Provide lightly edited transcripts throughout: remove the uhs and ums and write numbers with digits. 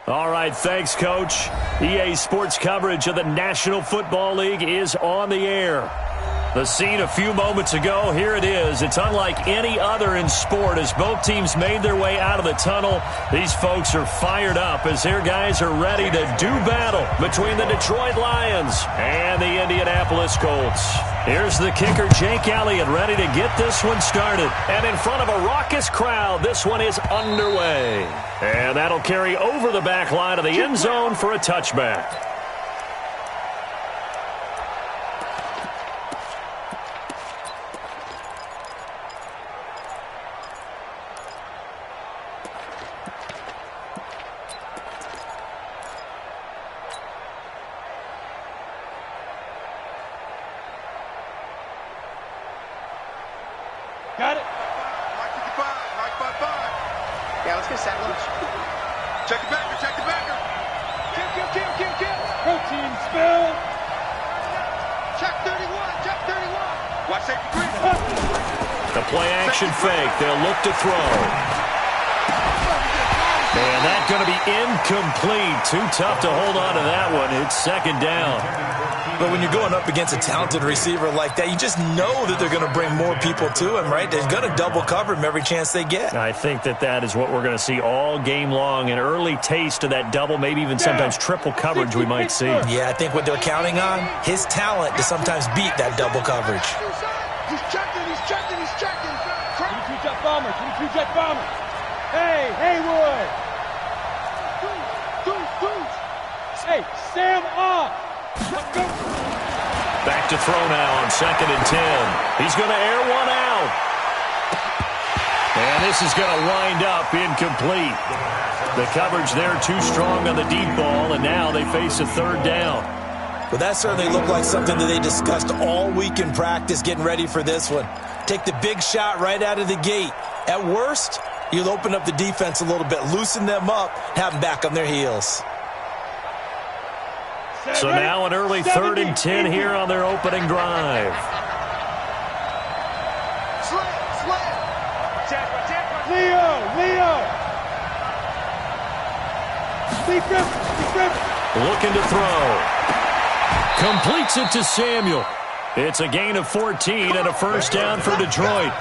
All right, thanks, Coach. EA Sports coverage of the National Football League is on the air. The scene a few moments ago, here it is. It's unlike any other in sport as both teams made their way out of the tunnel. These folks are fired up as their guys are ready to do battle between the Detroit Lions and the Indianapolis Colts. Here's the kicker, Jake Elliott, ready to get this one started. And in front of a raucous crowd, this one is underway. And that'll carry over the back line of the end zone for a touchback. Got it. Right by five. Yeah, let's get sandwich. Check the backer, check the backer. Kill. Protein spill. Check 31. Watch safety green. The play action fake. They'll look to throw. And that's going to be incomplete. Too tough to hold on to that one. It's second down. But when you're going up against a talented receiver like that, you just know that they're going to bring more people to him, right? They're going to double cover him every chance they get. I think that is what we're going to see all game long. An early taste of that double, maybe even sometimes triple coverage we might see. Yeah, I think what they're counting on, his talent to sometimes beat that double coverage. He's checking. 22 jet bomber. Hey, Haywood. Hey, Sam off. Back to throw now on 2nd and 10. He's going to air one out. And this is going to wind up incomplete. The coverage there too strong on the deep ball, and now they face a third down. Well, that certainly looked like something that they discussed all week in practice getting ready for this one. Take the big shot right out of the gate. At worst, you'll open up the defense a little bit, loosen them up, have them back on their heels. So now an early 3rd and 10 here on their opening drive. Leo. Looking to throw. Completes it to Samuel. It's a gain of 14 and a first down for Detroit.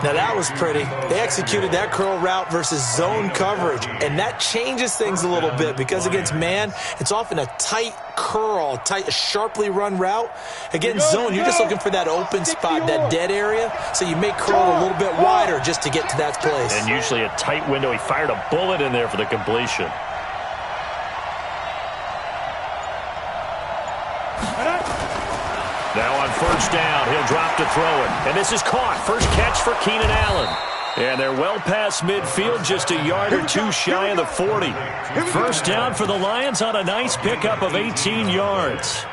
Now that was pretty. They executed that curl route versus zone coverage, and that changes things a little bit because against man, it's often a tight curl, sharply run route. Against zone, you're just looking for that open spot, that dead area, so you make curl a little bit wider just to get to that place. And usually a tight window. He fired a bullet in there for the completion. Now on first down, he'll drop to throw it. And this is caught. First catch for Keenan Allen. And they're well past midfield, just a yard or two shy of the 40. First down for the Lions on a nice pickup of 18 yards.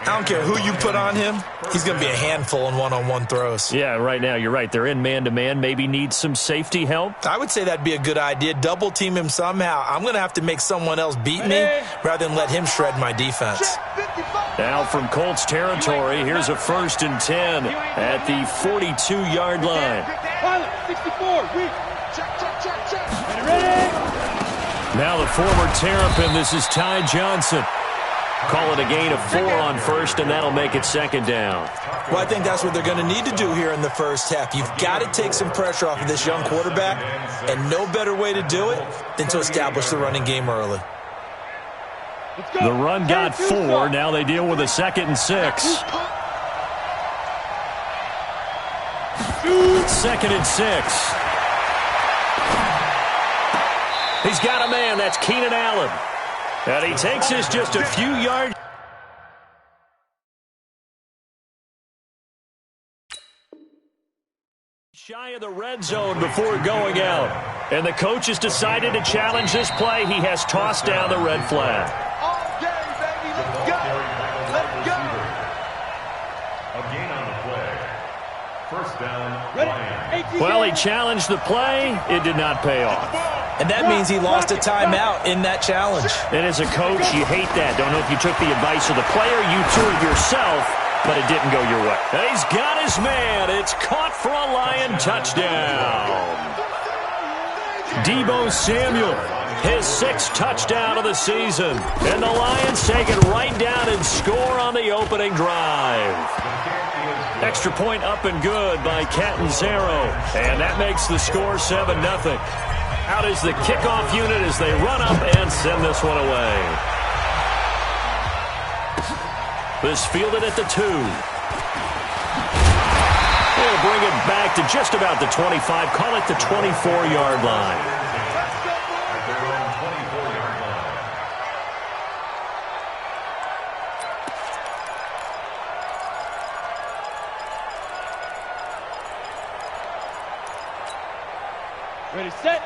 I don't care who you put on him. He's going to be a handful in one-on-one throws. Yeah, right now, you're right. They're in man-to-man. Maybe need some safety help. I would say that'd be a good idea. Double team him somehow. I'm going to have to make someone else beat me rather than let him shred my defense. Now from Colts territory, here's a 1st and 10 at the 42-yard line. Pilot, 64, ready? Now the former Terrapin, this is Ty Johnson. Call it a gain of 4 on first, and that'll make it second down. Well, I think that's what they're going to need to do here in the first half. You've got to take some pressure off of this young quarterback, and no better way to do it than to establish the running game early. The run got 4. Now they deal with a 2nd and 6. 2nd and 6. He's got a man. That's Keenan Allen. And he takes this just a few yards. Shy of the red zone before going out. And the coach has decided to challenge this play. He has tossed down the red flag. All day, baby. Let's go. A gain on the play. First down, Well, he challenged the play. It did not pay off. And that means he lost a timeout in that challenge. And as a coach, you hate that. Don't know if you took the advice of the player, you threw it yourself, but it didn't go your way. And he's got his man. It's caught for a Lion touchdown. Deebo Samuel His 6th touchdown of the season. And the Lions take it right down and score on the opening drive. Extra point up and good by Catanzaro. And that makes the score 7-0. Out is the kickoff unit as they run up and send this one away. This fielded at the 2. They'll bring it back to just about the 25. Call it the 24-yard line. Ready, set.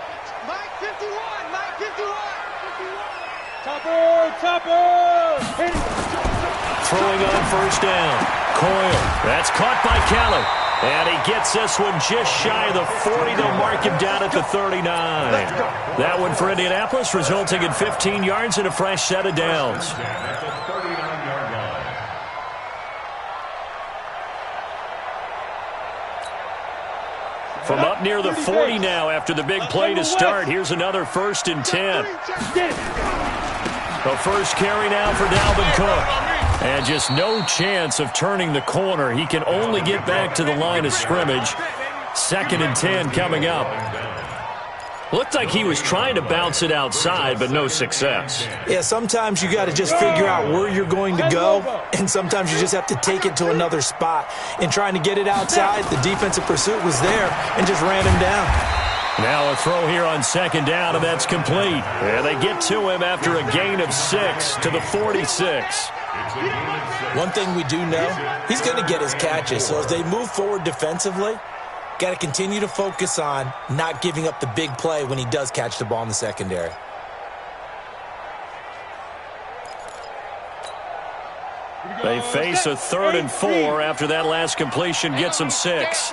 Mike 51, Mike 51. Topper. Hit it. Throwing on first down. Coyle. That's caught by Kelly. And he gets this one just shy of the 40. They'll mark him down at the 39. That one for Indianapolis, resulting in 15 yards and a fresh set of downs. From up near the 40 now after the big play to start. Here's another 1st and 10. The first carry now for Dalvin Cook. And just no chance of turning the corner. He can only get back to the line of scrimmage. 2nd and 10 coming up. Looked like he was trying to bounce it outside, but no success. Yeah, sometimes you got to just figure out where you're going to go, and sometimes you just have to take it to another spot. In trying to get it outside, the defensive pursuit was there and just ran him down. Now a throw here on 2nd down, and that's complete. And they get to him after a gain of 6 to the 46. One thing we do know, he's going to get his catches. So as they move forward defensively, got to continue to focus on not giving up the big play when he does catch the ball in the secondary. They face a 3rd and 4 after that last completion gets them 6.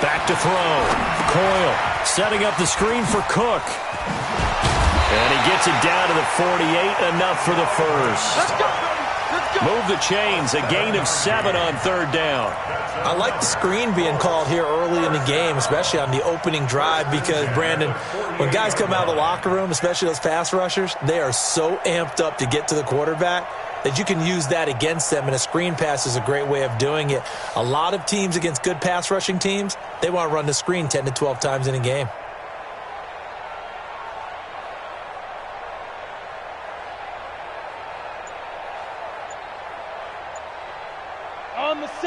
Back to throw. Coyle setting up the screen for Cook. And he gets it down to the 48, enough for the first. Move the chains, a gain of 7 on 3rd down. I like the screen being called here early in the game, especially on the opening drive, because, Brandon, when guys come out of the locker room, especially those pass rushers, they are so amped up to get to the quarterback that you can use that against them, and a screen pass is a great way of doing it. A lot of teams against good pass rushing teams, they want to run the screen 10 to 12 times in a game.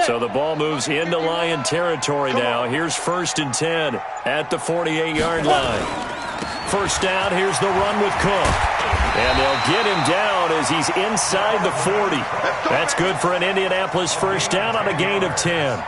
So the ball moves into Lion territory now. Here's 1st and 10 at the 48-yard line. First down, here's the run with Cook. And they'll get him down as he's inside the 40. That's good for an Indianapolis first down on a gain of 10.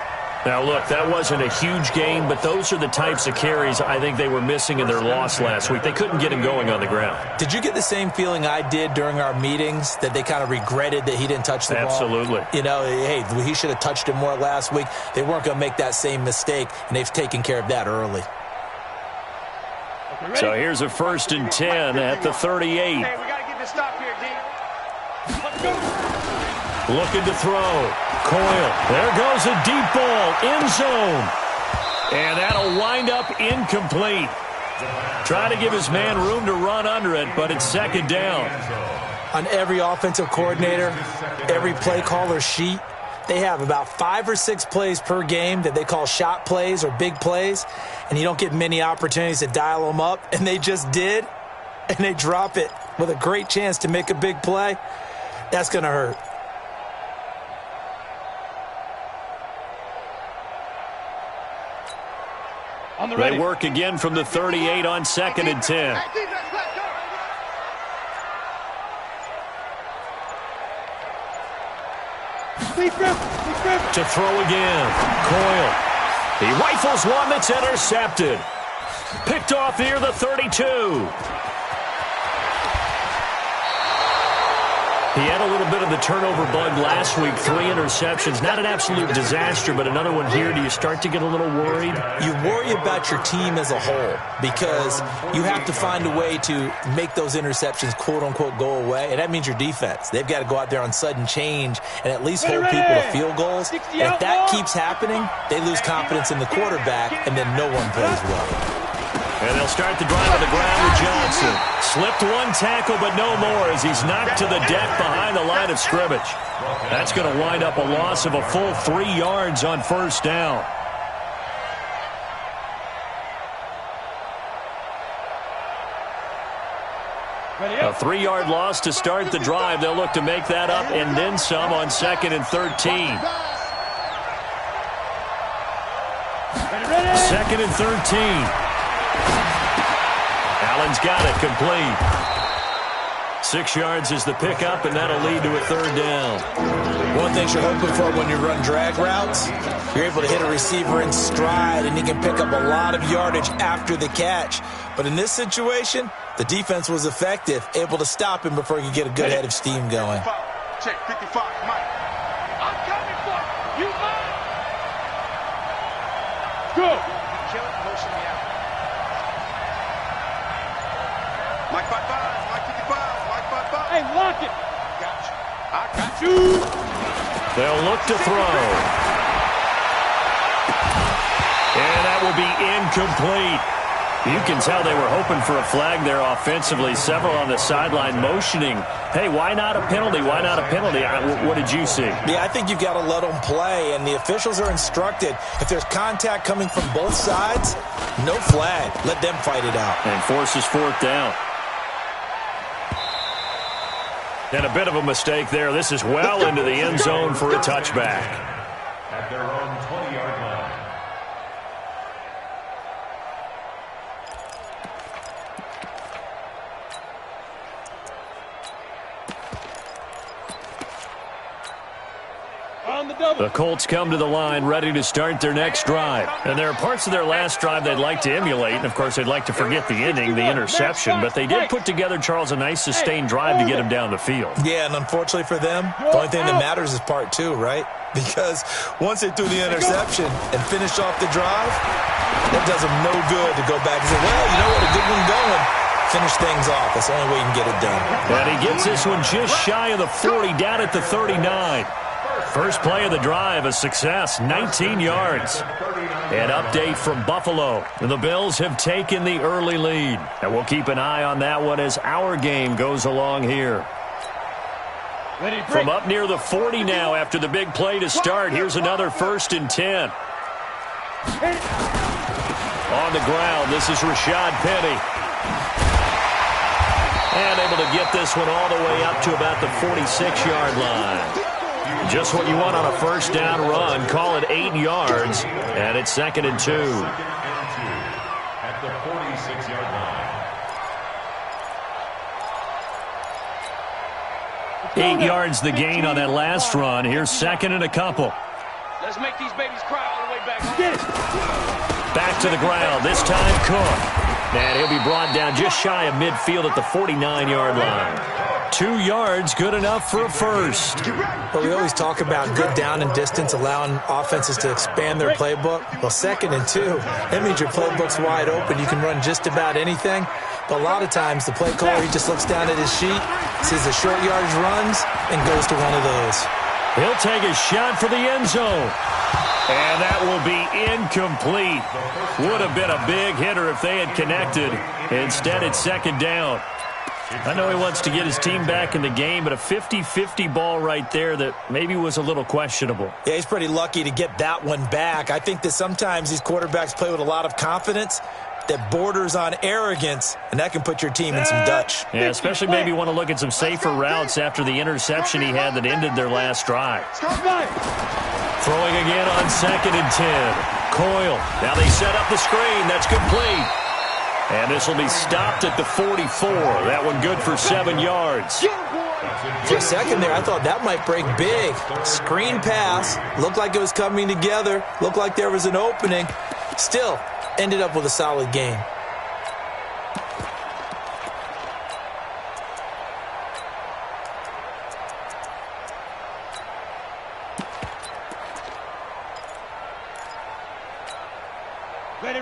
Now, look, that wasn't a huge gain, but those are the types of carries I think they were missing in their loss last week. They couldn't get him going on the ground. Did you get the same feeling I did during our meetings, that they kind of regretted that he didn't touch the ball? Absolutely. You know, hey, he should have touched it more last week. They weren't going to make that same mistake, and they've taken care of that early. So here's a 1st and 10 at the 38. Hey, we got to get this stop here, D. Looking to throw. Coyle. There goes a deep ball. End zone. And that'll wind up incomplete. Trying to give his man room to run under it, but it's 2nd down. On every offensive coordinator, every play caller sheet, they have about 5 or 6 plays per game that they call shot plays or big plays, and you don't get many opportunities to dial them up, and they just did, and they drop it with a great chance to make a big play. That's going to hurt. They work again from the 38 on 2nd and 10. To throw again. Coyle. He rifles one that's intercepted. Picked off near the 32. He had a little bit of the turnover bug last week, 3 interceptions. Not an absolute disaster, but another one here. Do you start to get a little worried? You worry about your team as a whole because you have to find a way to make those interceptions, quote-unquote, go away, and that means your defense. They've got to go out there on sudden change and at least hold people to field goals. And if that keeps happening, they lose confidence in the quarterback, and then no one plays well. And they'll start the drive on the ground with Johnson. Slipped one tackle, but no more as he's knocked to the deck behind the line of scrimmage. That's going to wind up a loss of a full 3 yards on first down. A 3-yard loss to start the drive. They'll look to make that up and then some on 2nd and 13. 2nd and 13. Allen's got it complete. 6 yards is the pickup, and that'll lead to a 3rd down. One thing you're hoping for when you run drag routes, you're able to hit a receiver in stride, and he can pick up a lot of yardage after the catch. But in this situation, the defense was effective, able to stop him before he could get a good head of steam going. Check 55, Mike. I'm coming for you, Mike. Go. Kill it, motion me out. Mike 55, Mike 55, Mike 55. Hey, lock it. Got you. I got you. They'll look to throw. And that will be incomplete. You can tell they were hoping for a flag there offensively. Several on the sideline motioning, hey, why not a penalty? Why not a penalty? What did you see? Yeah, I think you've got to let them play, and the officials are instructed. If there's contact coming from both sides, no flag. Let them fight it out. And forces 4th down. And a bit of a mistake there. This is well into the end zone for a touchback. At their own 20-yard line. The Colts come to the line ready to start their next drive. And there are parts of their last drive they'd like to emulate. And, of course, they'd like to forget the ending, the interception. But they did put together, Charles, a nice sustained drive to get him down the field. Yeah, and unfortunately for them, the only thing that matters is part 2, right? Because once they threw the interception and finished off the drive, that does them no good to go back and say, well, you know what, a good one going. Finish things off. That's the only way you can get it done. And he gets this one just shy of the 40, down at the 39. First play of the drive, a success, 19 yards. An update from Buffalo. The Bills have taken the early lead. And we'll keep an eye on that one as our game goes along here. From up near the 40 now after the big play to start, here's another 1st and 10. On the ground, this is Rashad Penny. And able to get this one all the way up to about the 46-yard line. Just what you want on a first down run. Call it 8 yards, and it's 2nd and 2. At the 46-yard line. 8 yards the gain on that last run. Here's 2nd and a couple. Let's make these babies cry all the way back. Get it. Back to the ground. This time Cook. And he'll be brought down just shy of midfield at the 49-yard line. 2 yards, good enough for a first. Well, we always talk about good down and distance, allowing offenses to expand their playbook. Well, 2nd and 2, that means your playbook's wide open. You can run just about anything. But a lot of times, the play caller, he just looks down at his sheet, sees the short yardage runs, and goes to one of those. He'll take a shot for the end zone. And that will be incomplete. Would have been a big hitter if they had connected. Instead, it's 2nd down. I know he wants to get his team back in the game, but a 50-50 ball right there that maybe was a little questionable. Yeah, he's pretty lucky to get that one back. I think that sometimes these quarterbacks play with a lot of confidence that borders on arrogance, and that can put your team in some Dutch. Yeah, especially maybe want to look at some safer routes after the interception he had that ended their last drive. Throwing again on 2nd and 10. Coyle. Now they set up the screen. That's complete. And this will be stopped at the 44. That one good for 7 yards. For a second there, I thought that might break big. Screen pass. Looked like it was coming together. Looked like there was an opening. Still, ended up with a solid game.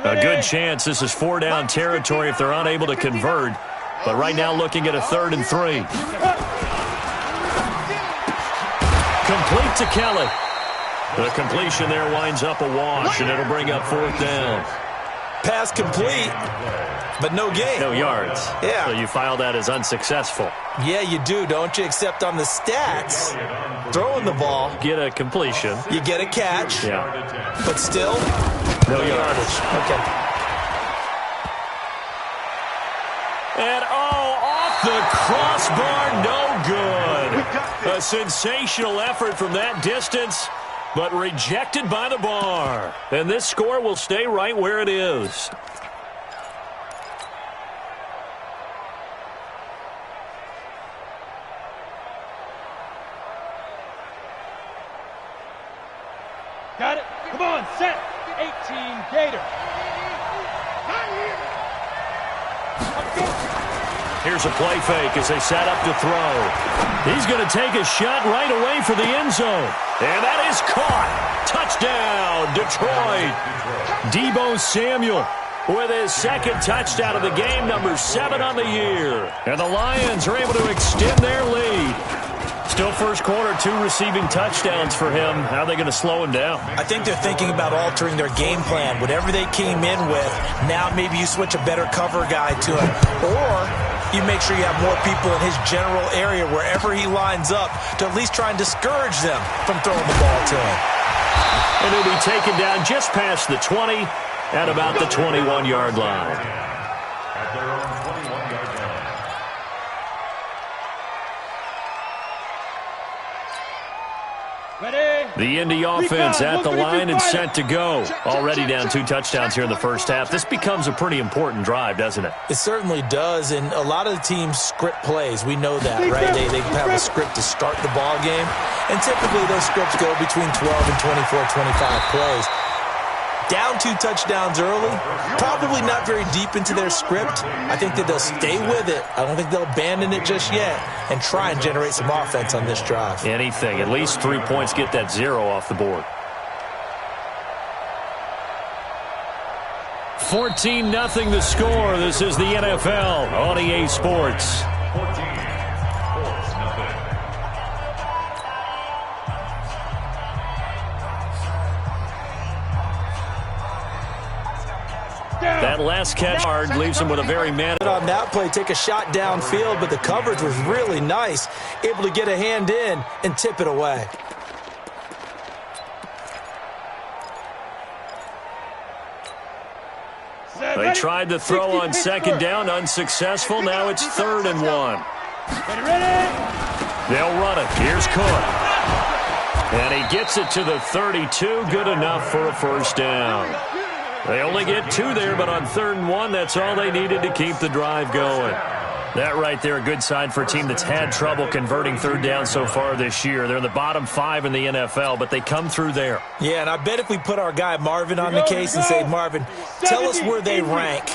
A good chance this is 4-down territory if they're unable to convert. But right now looking at a 3rd and 3. Complete to Kelly. The completion there winds up a wash, and it'll bring up 4th down. Pass complete, but no gain. No yards. Yeah. So you file that as unsuccessful. Yeah, you do, don't you? Except on the stats, throwing the ball, Get a completion. you get a catch, Yeah. but still, No yardage. Okay. And, off the crossbar, no good. A sensational effort from that distance, but rejected by the bar. And this score will stay right where it is. Got it. Come on, set. 18 Gator. Here's a play fake as they set up to throw. He's going to take a shot right away for the end zone. And that is caught. Touchdown, Detroit. Deebo Samuel with his second touchdown of the game, number 7 on the year. And the Lions are able to extend their lead. Still first quarter, 2 receiving touchdowns for him. How are they going to slow him down? I think they're thinking about altering their game plan. Whatever they came in with, now maybe you switch a better cover guy to him. Or you make sure you have more people in his general area wherever he lines up to at least try and discourage them from throwing the ball to him. And he'll be taken down just past the 20 at about the 21-yard line. At their own 21-yard line. Ready? The Indy offense at the line and set to go. Already down 2 touchdowns here in the first half. This becomes a pretty important drive, doesn't it? It certainly does, and a lot of the teams script plays. We know that, right? They have a script to start the ball game, and typically those scripts go between 12 and 24, 25 plays. Down 2 touchdowns early, probably not very deep into their script. I think that they'll stay with it. I don't think they'll abandon it just yet and try and generate some offense on this drive. Anything. At least 3 points, get that 0 off the board. 14-0 the score. This is the NFL on EA Sports. 14. Colts, nothing. That last catch hard leaves him with a very man. On that play, take a shot downfield, but the coverage was really nice. Able to get a hand in and tip it away. They tried to throw on second down, unsuccessful. Now it's 3rd and 1. Ready? They'll run it. Here's Cook. And he gets it to the 32. Good enough for a first down. They only get 2 there, but on 3rd and 1, that's all they needed to keep the drive going. That right there, a good sign for a team that's had trouble converting 3rd down so far this year. They're in the bottom 5 in the NFL, but they come through there. Yeah, and I bet if we put our guy Marvin on the case and say, Marvin, tell us where they rank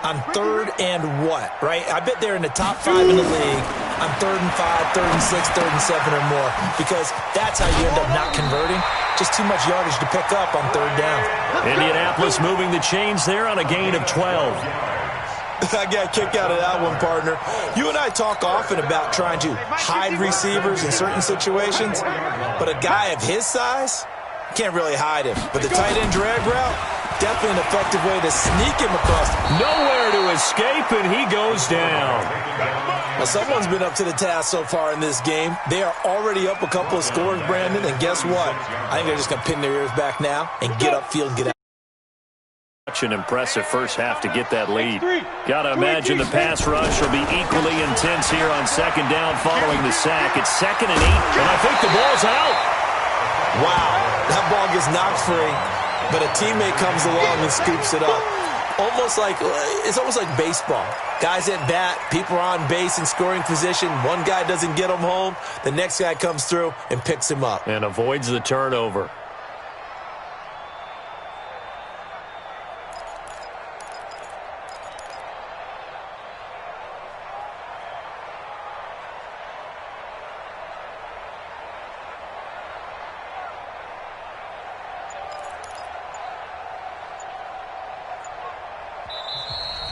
on 3rd and what, right? I bet they're in the top 5 in the league on 3rd and 5, 3rd and 6, 3rd and 7 or more, because that's how you end up not converting. Just too much yardage to pick up on 3rd down. Indianapolis moving the chains there on a gain of 12. I got a kick out of that one, partner. You and I talk often about trying to hide receivers in certain situations, but a guy of his size can't really hide him. But the tight end drag route, definitely an effective way to sneak him across. Nowhere to escape, and he goes down. Well, someone's been up to the task so far in this game. They are already up a couple of scores, Brandon, and guess what? I think they're just going to pin their ears back now and get upfield and get out. Such an impressive first half to get that lead. Got to imagine the pass rush will be equally intense here on second down following the sack. It's 2nd and 8, and I think the ball's out. Wow, that ball gets knocked free, but a teammate comes along and scoops it up. It's almost like baseball. Guys at bat, people are on base in scoring position. One guy doesn't get him home. The next guy comes through and picks him up. And avoids the turnover.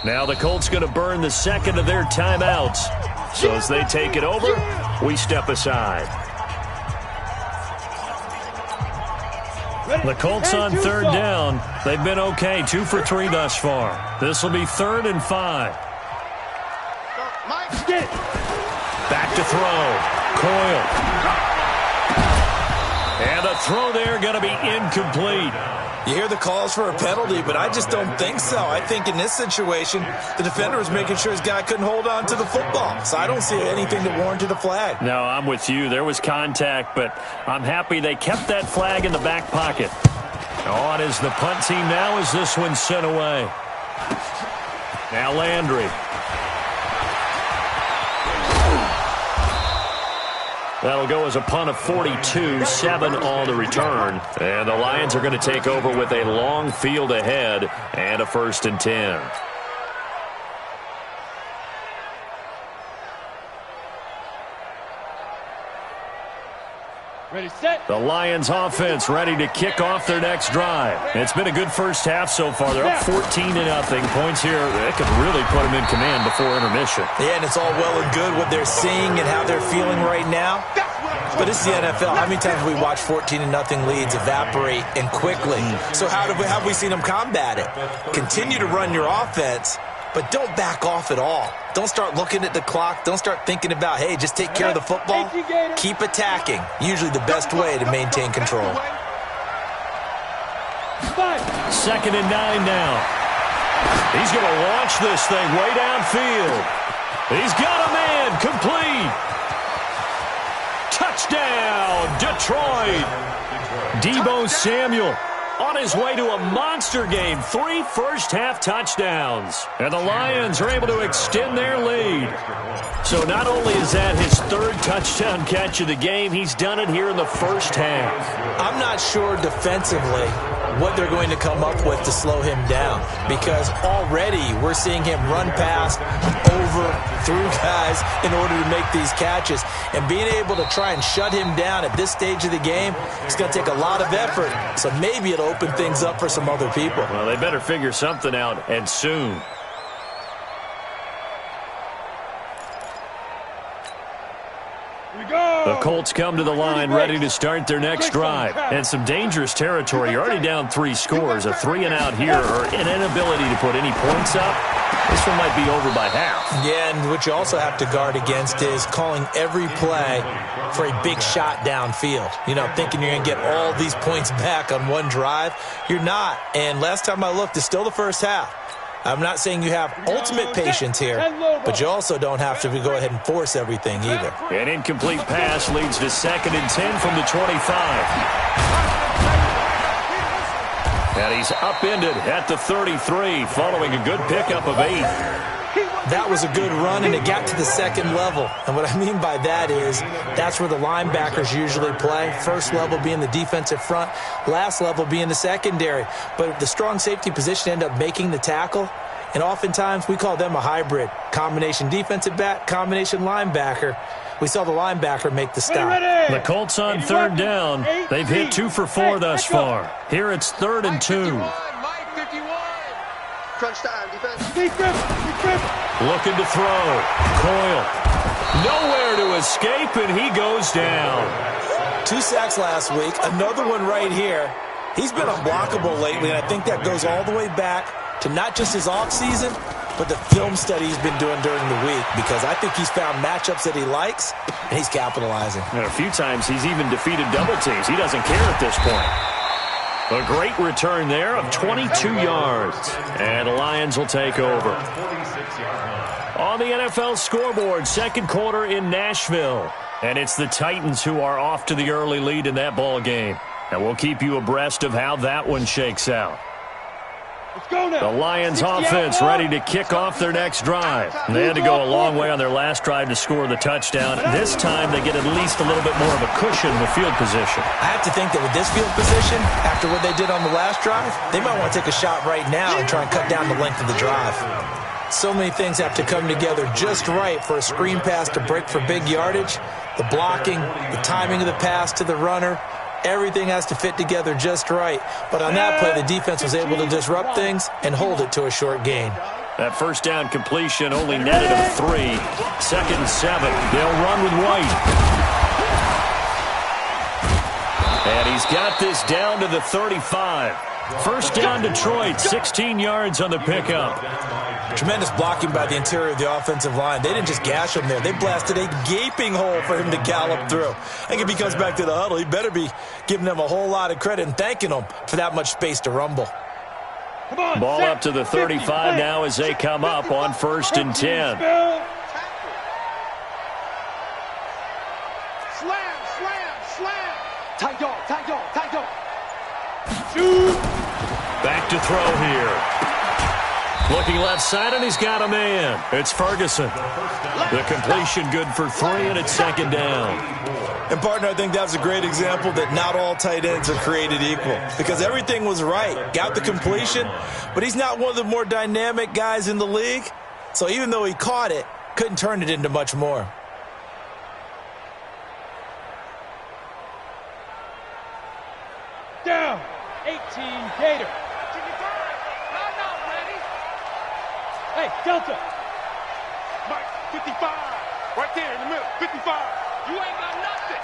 Now the Colts going to burn the second of their timeouts. So as they take it over, we step aside. The Colts on third down. They've been okay, 2 for 3 thus far. This will be 3rd and 5. Back to throw. Coyle. And the throw there going to be incomplete. You hear the calls for a penalty, but I just don't think so. I think in this situation, the defender was making sure his guy couldn't hold on to the football. So I don't see anything that warranted a flag. No, I'm with you. There was contact, but I'm happy they kept that flag in the back pocket. On is the punt team now as this one's sent away. Now Landry. That'll go as a punt of 42, 7 on the return. And the Lions are going to take over with a long field ahead and a 1st and 10. Ready, set. The Lions offense ready to kick off their next drive. It's been a good first half so far. They're up 14-0. Points here, they could really put them in command before intermission. Yeah, and it's all well and good what they're seeing and how they're feeling right now. But it's the NFL. How many times have we watched 14-0 leads evaporate and quickly? So how have we seen them combat it? Continue to run your offense, but don't back off at all. Don't start looking at the clock. Don't start thinking about, hey, just take care of the football. Keep attacking. Usually the best way to maintain control. 2nd and 9 now. He's going to launch this thing way downfield. He's got a man complete. Touchdown, Detroit. Deebo Samuel on his way to a monster game. 3 first-half touchdowns. And the Lions are able to extend their lead. So not only is that his 3rd touchdown catch of the game, he's done it here in the first half. I'm not sure defensively what they're going to come up with to slow him down, because already we're seeing him run past, over, through guys in order to make these catches. And being able to try and shut him down at this stage of the game, it's going to take a lot of effort. So maybe it'll open things up for some other people. Well, they better figure something out, and soon. The Colts come to the line ready to start their next drive. And some dangerous territory. You're already down 3 scores. A 3-and-out here or an inability to put any points up. This one might be over by half. Yeah, and what you also have to guard against is calling every play for a big shot downfield. You know, thinking you're going to get all these points back on one drive. You're not. And last time I looked, it's still the first half. I'm not saying you have ultimate patience here, but you also don't have to go ahead and force everything either. An incomplete pass leads to 2nd and 10 from the 25. And he's upended at the 33 following a good pickup of 8. That was a good run, and it got to the 2nd level. And what I mean by that is that's where the linebackers usually play. First level being the defensive front, last level being the secondary. But the strong safety position ended up making the tackle, and oftentimes we call them a hybrid. Combination defensive back, combination linebacker. We saw the linebacker make the stop. The Colts on 3rd down. They've hit 2 for 4 thus far. Here it's 3rd and 2. Crunch time, defense. Looking to throw. Coyle. Nowhere to escape, and he goes down. 2 sacks last week. Another one right here. He's been unblockable lately, and I think that goes all the way back to not just his offseason, but the film study he's been doing during the week, because I think he's found matchups that he likes, and he's capitalizing. And a few times he's even defeated double teams. He doesn't care at this point. A great return there of 22 yards. And the Lions will take over. On the NFL scoreboard, 2nd quarter in Nashville. And it's the Titans who are off to the early lead in that ball game. And we'll keep you abreast of how that one shakes out. The Lions offense ready to kick off their next drive. They had to go a long way on their last drive to score the touchdown. This time they get at least a little bit more of a cushion with field position. I have to think that with this field position, after what they did on the last drive, they might want to take a shot right now and try and cut down the length of the drive. So many things have to come together just right for a screen pass to break for big yardage. The blocking, the timing of the pass to the runner, everything has to fit together just right. But on that play, the defense was able to disrupt things and hold it to a short gain. That first down completion only netted him 3. 2nd and 7. They'll run with White. And he's got this down to the 35. First down, Detroit, 16 yards on the pickup. Tremendous blocking by the interior of the offensive line. They didn't just gash him there. They blasted a gaping hole for him to gallop through. I think if he comes back to the huddle, he better be giving them a whole lot of credit and thanking them for that much space to rumble. Ball up to the 35 now as they come up on 1st and 10. Tight dog. Back to throw here. Looking left side, and he's got a man. It's Ferguson. The completion good for 3, and it's 2nd down. And, partner, I think that's a great example that not all tight ends are created equal. Because everything was right. Got the completion, but he's not one of the more dynamic guys in the league. So even though he caught it, couldn't turn it into much more. Down. 18 Gator. Hey, Delta. Mike, 55. Right there in the middle. 55. You ain't got nothing.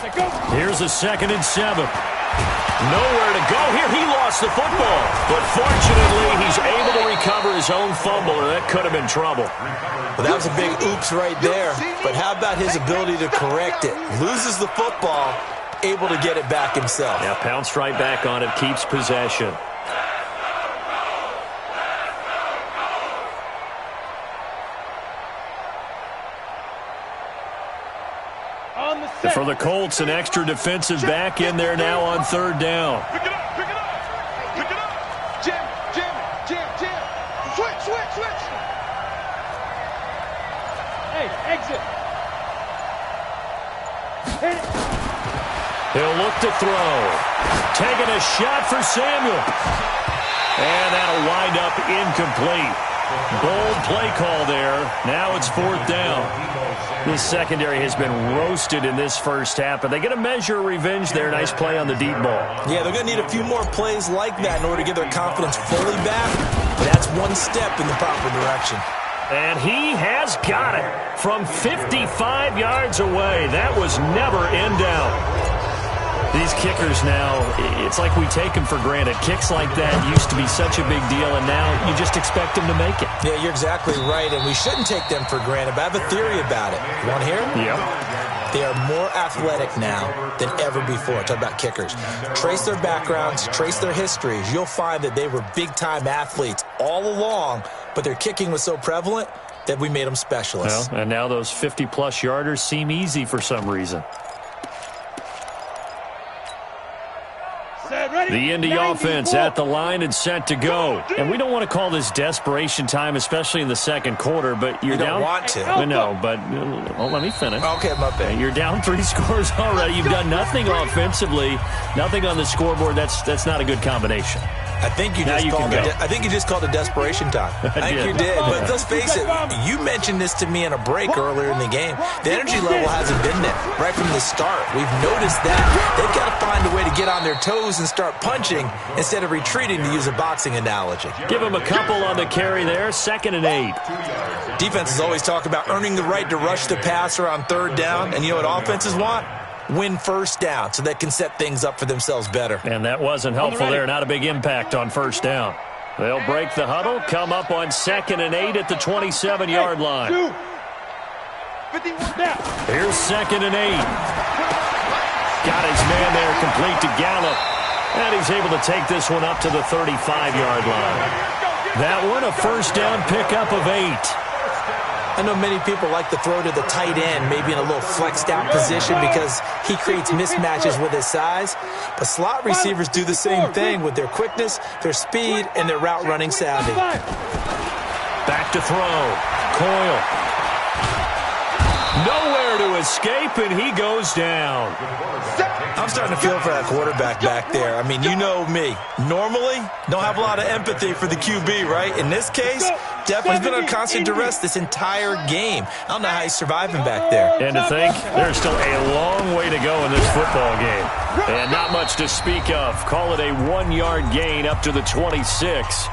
Let's go. Here's a 2nd and 7. Nowhere to go here. He lost the football. But fortunately, he's able to recover his own fumble, or that could have been trouble. Well, that was a big oops right there. But how about his ability to correct it? Loses the football, able to get it back himself. Yeah, pounced right back on it, keeps possession. And for the Colts, an extra defensive back in there now on 3rd down. Pick it up. Jim. Switch. Hey, exit. Hit it. He'll look to throw. Taking a shot for Samuel. And that'll wind up incomplete. Bold play call there. Now it's 4th down. This secondary has been roasted in this first half, but they get a measure of revenge there. Nice play on the deep ball. Yeah, they're going to need a few more plays like that in order to get their confidence fully back. But that's one step in the proper direction. And he has got it from 55 yards away. That was never in doubt. These kickers now, it's like we take them for granted. Kicks like that used to be such a big deal, and now you just expect them to make it. Yeah, you're exactly right, and we shouldn't take them for granted, but I have a theory about it. You want to hear it? Yep. They are more athletic now than ever before. Talk about kickers. Trace their backgrounds, trace their histories. You'll find that they were big-time athletes all along, but their kicking was so prevalent that we made them specialists. Well, and now those 50-plus yarders seem easy for some reason. The Indy offense at the line and set to go. And we don't want to call this desperation time, especially in the 2nd quarter, but you're down. You don't want to. No, but let me finish. Okay, my bad. You're down 3 scores already. You've done nothing offensively, nothing on the scoreboard. That's not a good combination. I think you just called it desperation time. I think you did. But let's face it, you mentioned this to me in a break earlier in the game. The energy level hasn't been there right from the start. We've noticed that. They've got to find a way to get on their toes and start punching instead of retreating, to use a boxing analogy. Give them a couple on the carry there. 2nd and 8. Defenses always talk about earning the right to rush the passer on 3rd down. And you know what offenses want? Win 1st down so they can set things up for themselves better. And that wasn't helpful there. Not a big impact on 1st down. They'll break the huddle, come up on 2nd and 8 at the 27-yard line. Here's 2nd and 8. Got his man there complete to Gallup. And he's able to take this one up to the 35-yard line. That one a 1st down pickup of 8. I know many people like to throw to the tight end, maybe in a little flexed out position because he creates mismatches with his size. But slot receivers do the same thing with their quickness, their speed, and their route running savvy. Back to throw. Coyle. Nowhere to escape, and he goes down. I'm starting to feel for that quarterback back there. I mean, you know me. Normally, don't have a lot of empathy for the QB, right? In this case, definitely been on constant duress this entire game. I don't know how he's surviving back there. And to think, there's still a long way to go in this football game. And not much to speak of. Call it a 1-yard gain up to the 26.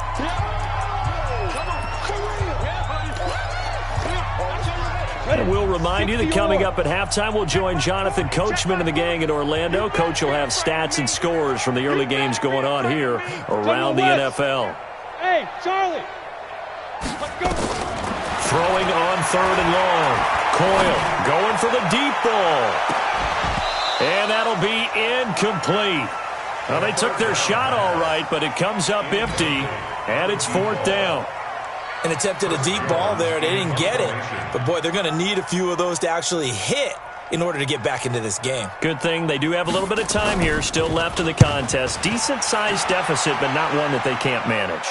And we'll remind you that coming up at halftime, we'll join Jonathan Coachman and the gang in Orlando. Coach will have stats and scores from the early games going on here around the NFL. Hey, Charlie. Let's go. Throwing on 3rd and long. Coyle going for the deep ball. And that'll be incomplete. Well, they took their shot all right, but it comes up empty, and it's 4th down. And attempted a deep ball there. They didn't get it. But, boy, they're going to need a few of those to actually hit in order to get back into this game. Good thing they do have a little bit of time here still left in the contest. Decent-sized deficit, but not one that they can't manage.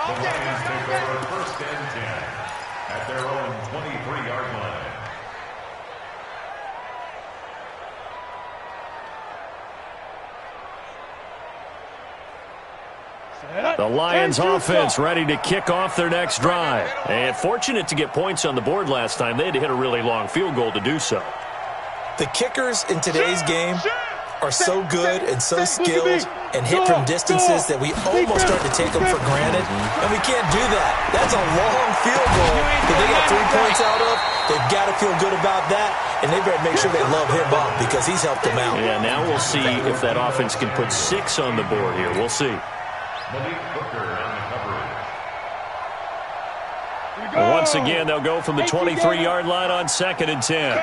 The Lions take over 1st and 10 at their own 23-yard line. The Lions offense ready to kick off their next drive. And fortunate to get points on the board last time. They had to hit a really long field goal to do so. The kickers in today's game are so good and so skilled and hit from distances that we almost start to take them for granted. And we can't do that. That's a long field goal that they got 3 points out of. They've got to feel good about that. And they better make sure they love him up because he's helped them out. Yeah, now we'll see if that offense can put 6 on the board here. We'll see. Once again, they'll go from the 23-yard line on 2nd and 10.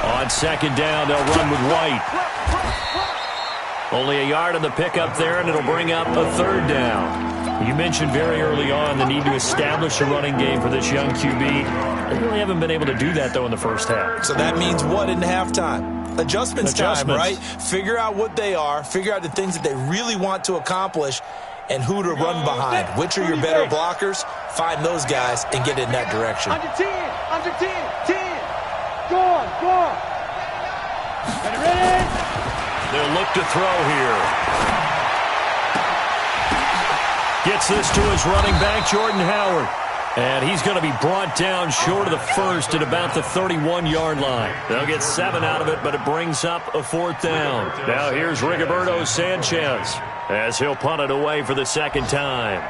On 2nd down, they'll run with White. Only a yard on the pickup there, and it'll bring up a 3rd down. You mentioned very early on the need to establish a running game for this young QB. They really haven't been able to do that, though, in the first half. So that means what in halftime? Adjustments time, right? Figure out what they are, figure out the things that they really want to accomplish, and who to run behind. Which are your better blockers? Find those guys and get in that direction. Under 10, 10. Go on. Ready? They'll look to throw here. Gets this to his running back, Jordan Howard. And he's going to be brought down short of the first at about the 31-yard line. They'll get 7 out of it, but it brings up a 4th down. Now here's Rigoberto Sanchez as he'll punt it away for the 2nd time.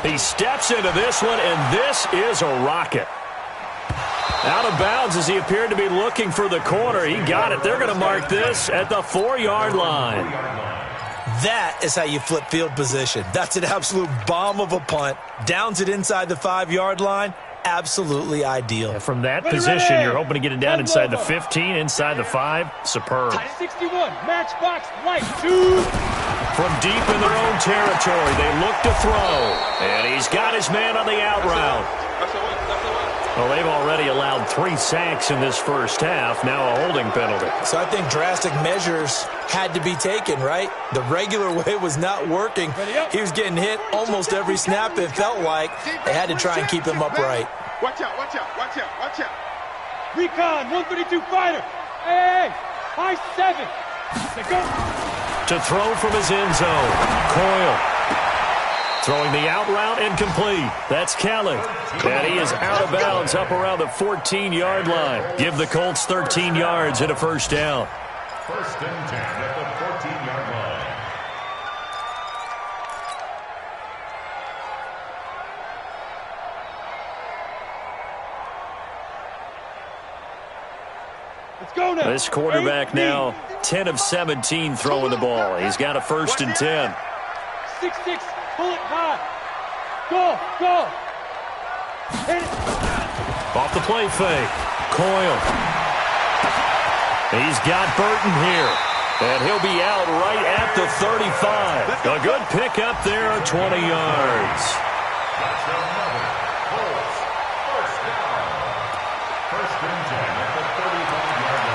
He steps into this one, and this is a rocket. Out of bounds as he appeared to be looking for the corner. He got it. They're going to mark this at the 4-yard line. That is how you flip field position. That's an absolute bomb of a punt. Downs it inside the 5-yard line. Absolutely ideal. And from that position, you're hoping to get it down inside the 15, inside the 5. Superb. 61, matchbox, light, 2. From deep in their own territory, they look to throw. And he's got his man on the out route. Well, they've already allowed 3 sacks in this first half. Now a holding penalty. So I think drastic measures had to be taken, right? The regular way was not working. He was getting hit almost every snap, it felt like. They had to try and keep him upright. Watch out. Recon, 132 fighter. Hey, high 7. They go. To throw from his end zone. Coyle. Throwing the out route incomplete. That's Kelly. And he is out of bounds up around the 14-yard line. Give the Colts 13 yards and a first down. 1st and 10 at the 14-yard line. Let's go now. This quarterback now 10 of 17 throwing the ball. He's got a 1st and 10. 6-6, pull it high. Go. Hit it. Off the play fake. Coyle. He's got Burton here. And he'll be out right at the 35. A good pickup there of 20 yards. That's another Colts first down. 1st and 10 at the 35-yard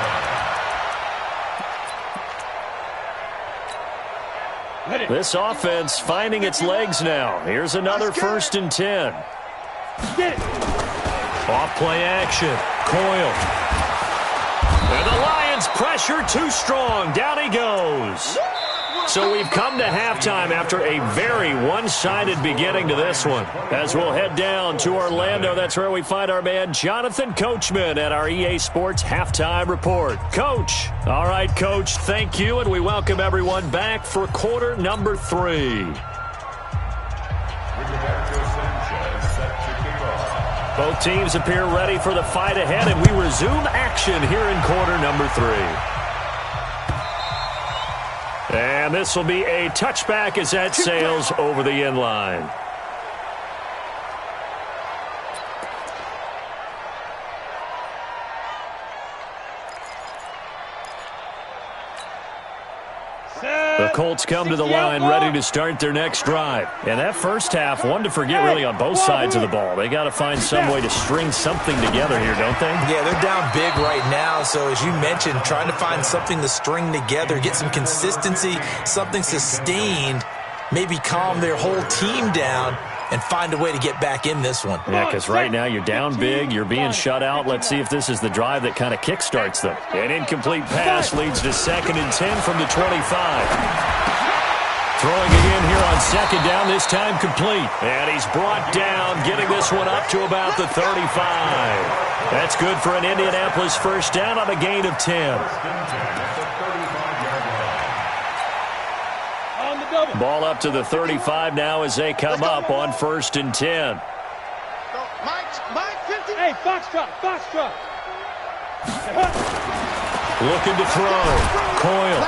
line. This offense finding its legs now. Here's another 1st and 10. Get it. Off play action. Coyle. And the Lions Lions pressure too strong. Down he goes. So we've come to halftime after a very one-sided beginning to this one. As we'll head down to Orlando, that's where we find our man Jonathan Coachman at our EA Sports Halftime Report. Coach. All right, Coach, thank you, and we welcome everyone back for quarter number 3. Both teams appear ready for the fight ahead, and we resume action here in quarter number 3. And this will be a touchback as that sails over the end line. The Colts come to the line ready to start their next drive. And that first half, one to forget really on both sides of the ball. They got to find some way to string something together here, don't they? Yeah, they're down big right now. So as you mentioned, trying to find something to string together, get some consistency, something sustained, maybe calm their whole team down and find a way to get back in this one. Yeah, because right now you're down big, you're being shut out. Let's see if this is the drive that kind of kickstarts them. An incomplete pass leads to 2nd and 10 from the 25. Throwing it in here on 2nd down, this time complete. And he's brought down, getting this one up to about the 35. That's good for an Indianapolis first down on a gain of 10. Ball up to the 35 now as they come up on 1st and 10. Mike 50. Hey, Foxtrot. Looking to throw. Coyle.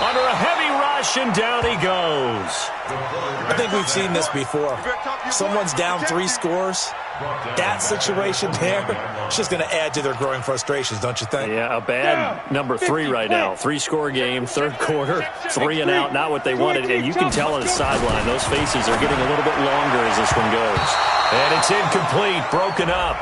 Under a heavy rush, and down he goes. I think we've seen this before. Someone's down 3 scores. That situation there, it's just going to add to their growing frustrations, don't you think? Yeah, a bad number 3 right now. 3-score game, 3rd quarter, 3 and out, not what they wanted. And you can tell on the sideline, those faces are getting a little bit longer as this one goes. And it's incomplete, broken up.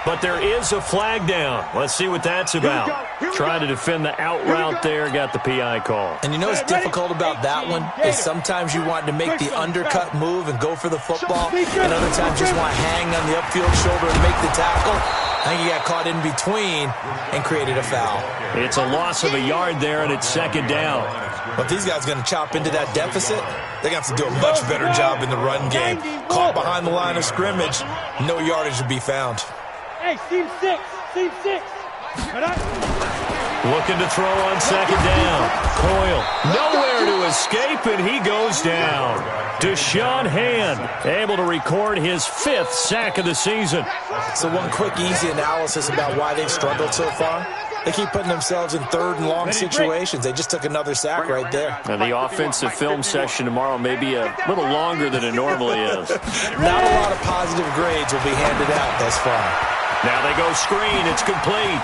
But there is a flag down. Let's see what that's about. Trying to defend the out route there, got the PI call. And you know what's difficult about that one is sometimes you want to make the undercut move and go for the football, and other times you just want to hang on the upfield shoulder and make the tackle. I think he got caught in between and created a foul. It's a loss of a yard there, and it's 2nd down. But these guys are going to chop into that deficit. They're going to have to do a much better job in the run game. Caught behind the line of scrimmage, no yardage to be found. Hey, seam 6. Looking to throw on 2nd down. Coyle nowhere to escape, and he goes down. Deshaun Hand able to record his 5th sack of the season. So one quick, easy analysis about why they've struggled so far. They keep putting themselves in 3rd and long situations. They just took another sack right there. And the offensive film session tomorrow may be a little longer than it normally is. Not a lot of positive grades will be handed out thus far. Now they go screen. It's complete.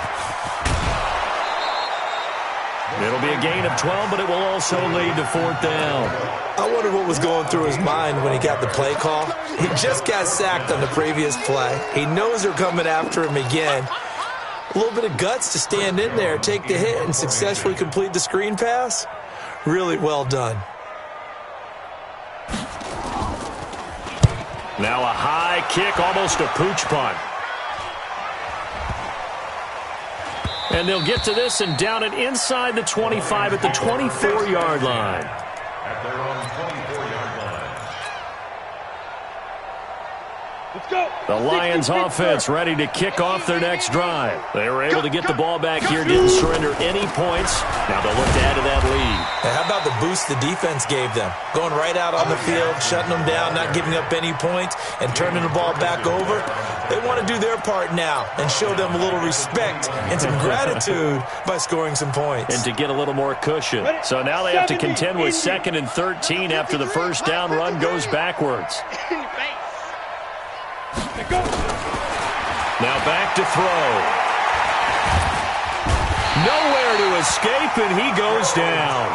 It'll be a gain of 12, but it will also lead to 4th down. I wonder what was going through his mind when he got the play call. He just got sacked on the previous play. He knows they're coming after him again. A little bit of guts to stand in there, take the hit, and successfully complete the screen pass. Really well done. Now a high kick, almost a pooch punt. And they'll get to this and down it inside the 25 at the 24-yard line. At their own 24-yard line. Let's go. The Lions offense ready to kick off their next drive. They were able to get the ball back here, didn't surrender any points. Now they'll look to add to that lead. And how about the boost the defense gave them? Going right out on the field, shutting them down, not giving up any points, and turning the ball back over. They want to do their part now and show them a little respect and some gratitude by scoring some points. And to get a little more cushion. So now they have to contend with 2nd and 13 after the first down run goes backwards. Now back to throw. Nowhere to escape, and he goes down.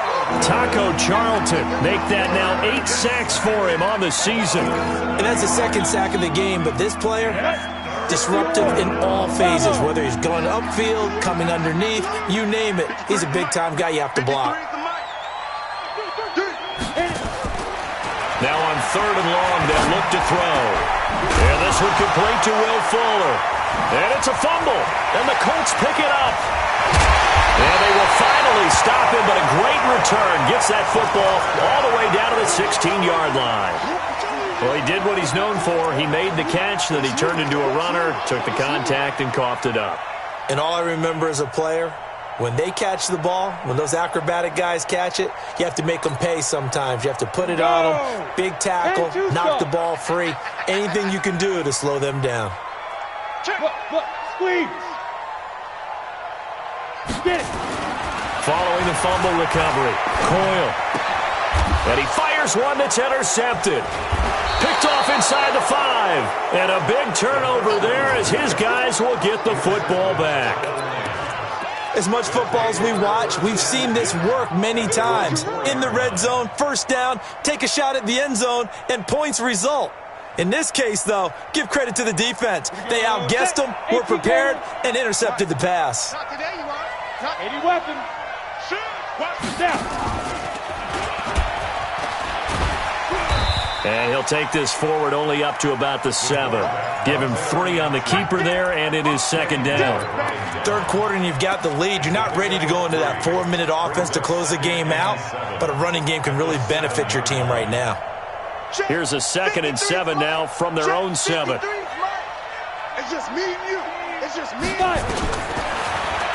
Taco Charlton make that now 8 sacks for him on the season. And that's the 2nd sack of the game, but this player, disruptive in all phases, whether he's going upfield, coming underneath, you name it. He's a big-time guy you have to block. Now on 3rd and long, they'll look to throw. And this one complete to Will Fuller. And it's a fumble, and the Colts pick it up. And they will finally stop him, but a great return gets that football all the way down to the 16-yard line. Well, he did what he's known for. He made the catch, then he turned into a runner, took the contact, and coughed it up. And all I remember as a player, when they catch the ball, when those acrobatic guys catch it, you have to make them pay sometimes. You have to put it on them, big tackle, knock the ball free. Anything you can do to slow them down. Look, squeeze. Get it. Following the fumble recovery, Coyle. And he fires one that's intercepted. Picked off inside the 5. And a big turnover there as his guys will get the football back. As much football as we watch, we've seen this work many times. In the red zone, first down, take a shot at the end zone, and points result. In this case, though, give credit to the defense. They outguessed them, were prepared, and intercepted the pass. Not today, you are. Any weapon. Shoot. Watch the step. And he'll take this forward only up to about the 7. Give him 3 on the keeper there, and it is second down. Third quarter, and you've got the lead. You're not ready to go into that 4-minute offense to close the game out, but a running game can really benefit your team right now. Here's a 2nd and 7 now from their own 7. It's just me and you. It's just me and you.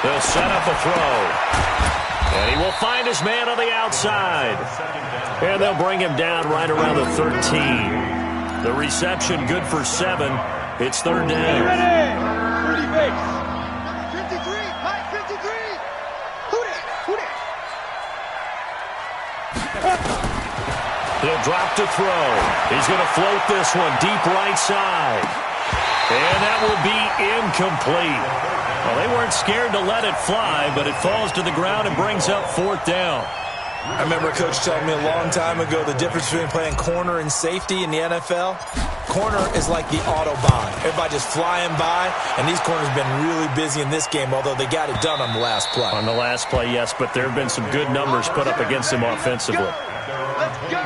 They'll set up a throw. And he will find his man on the outside. And they'll bring him down right around the 13. The reception good for 7. It's third down. Ready. Pretty base. 53. Mike, 53. Who that? He'll drop to throw. He's going to float this one deep right side. And that will be incomplete. Well, they weren't scared to let it fly, but it falls to the ground and brings up 4th down. I remember a coach telling me a long time ago the difference between playing corner and safety in the NFL. Corner is like the Autobahn. Everybody just flying by, and these corners have been really busy in this game, although they got it done on the last play. On the last play, yes, but there have been some good numbers put up against him offensively. Let's go.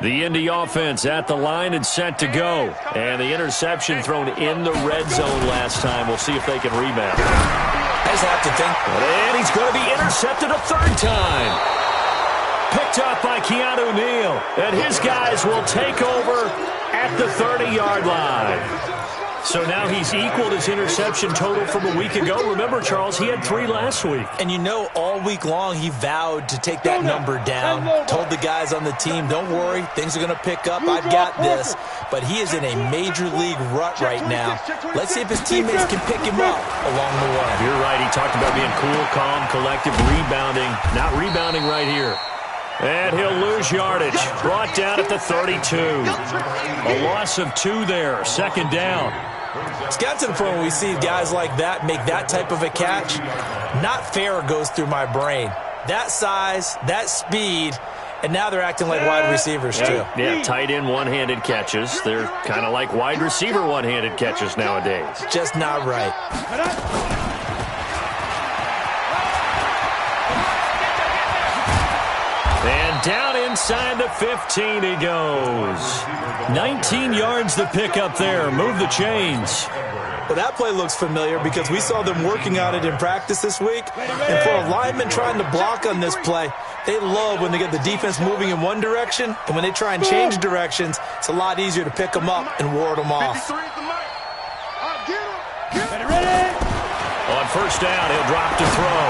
The Indy offense at the line and set to go. And the interception thrown in the red zone last time. We'll see if they can rebound. I just have to think. And he's going to be intercepted a 3rd time. Picked up by Keanu Neal. And his guys will take over at the 30-yard line. So now he's equaled his interception total from a week ago. Remember, Charles, he had 3 last week. And you know, all week long he vowed to take that number down. Told the guys on the team, don't worry, things are going to pick up. I've got this. But he is in a major league rut right now. Let's see if his teammates can pick him up along the way. You're right. He talked about being cool, calm, collective, rebounding. Not rebounding right here. And he'll lose yardage. Brought down at the 32. A loss of 2 there. Second down. It's got to the point where we see guys like that make that type of a catch. Not fair goes through my brain. That size, that speed, and now they're acting like wide receivers too. Yeah, tight end one-handed catches. They're kind of like wide receiver one-handed catches nowadays. Just not right. And down inside the 15 he goes. 19 yards to pick up there. Move the chains. Well, that play looks familiar because we saw them working on it in practice this week. And for a lineman trying to block on this play, they love when they get the defense moving in one direction. And when they try and change directions, it's a lot easier to pick them up and ward them off. On first down, he'll drop to throw.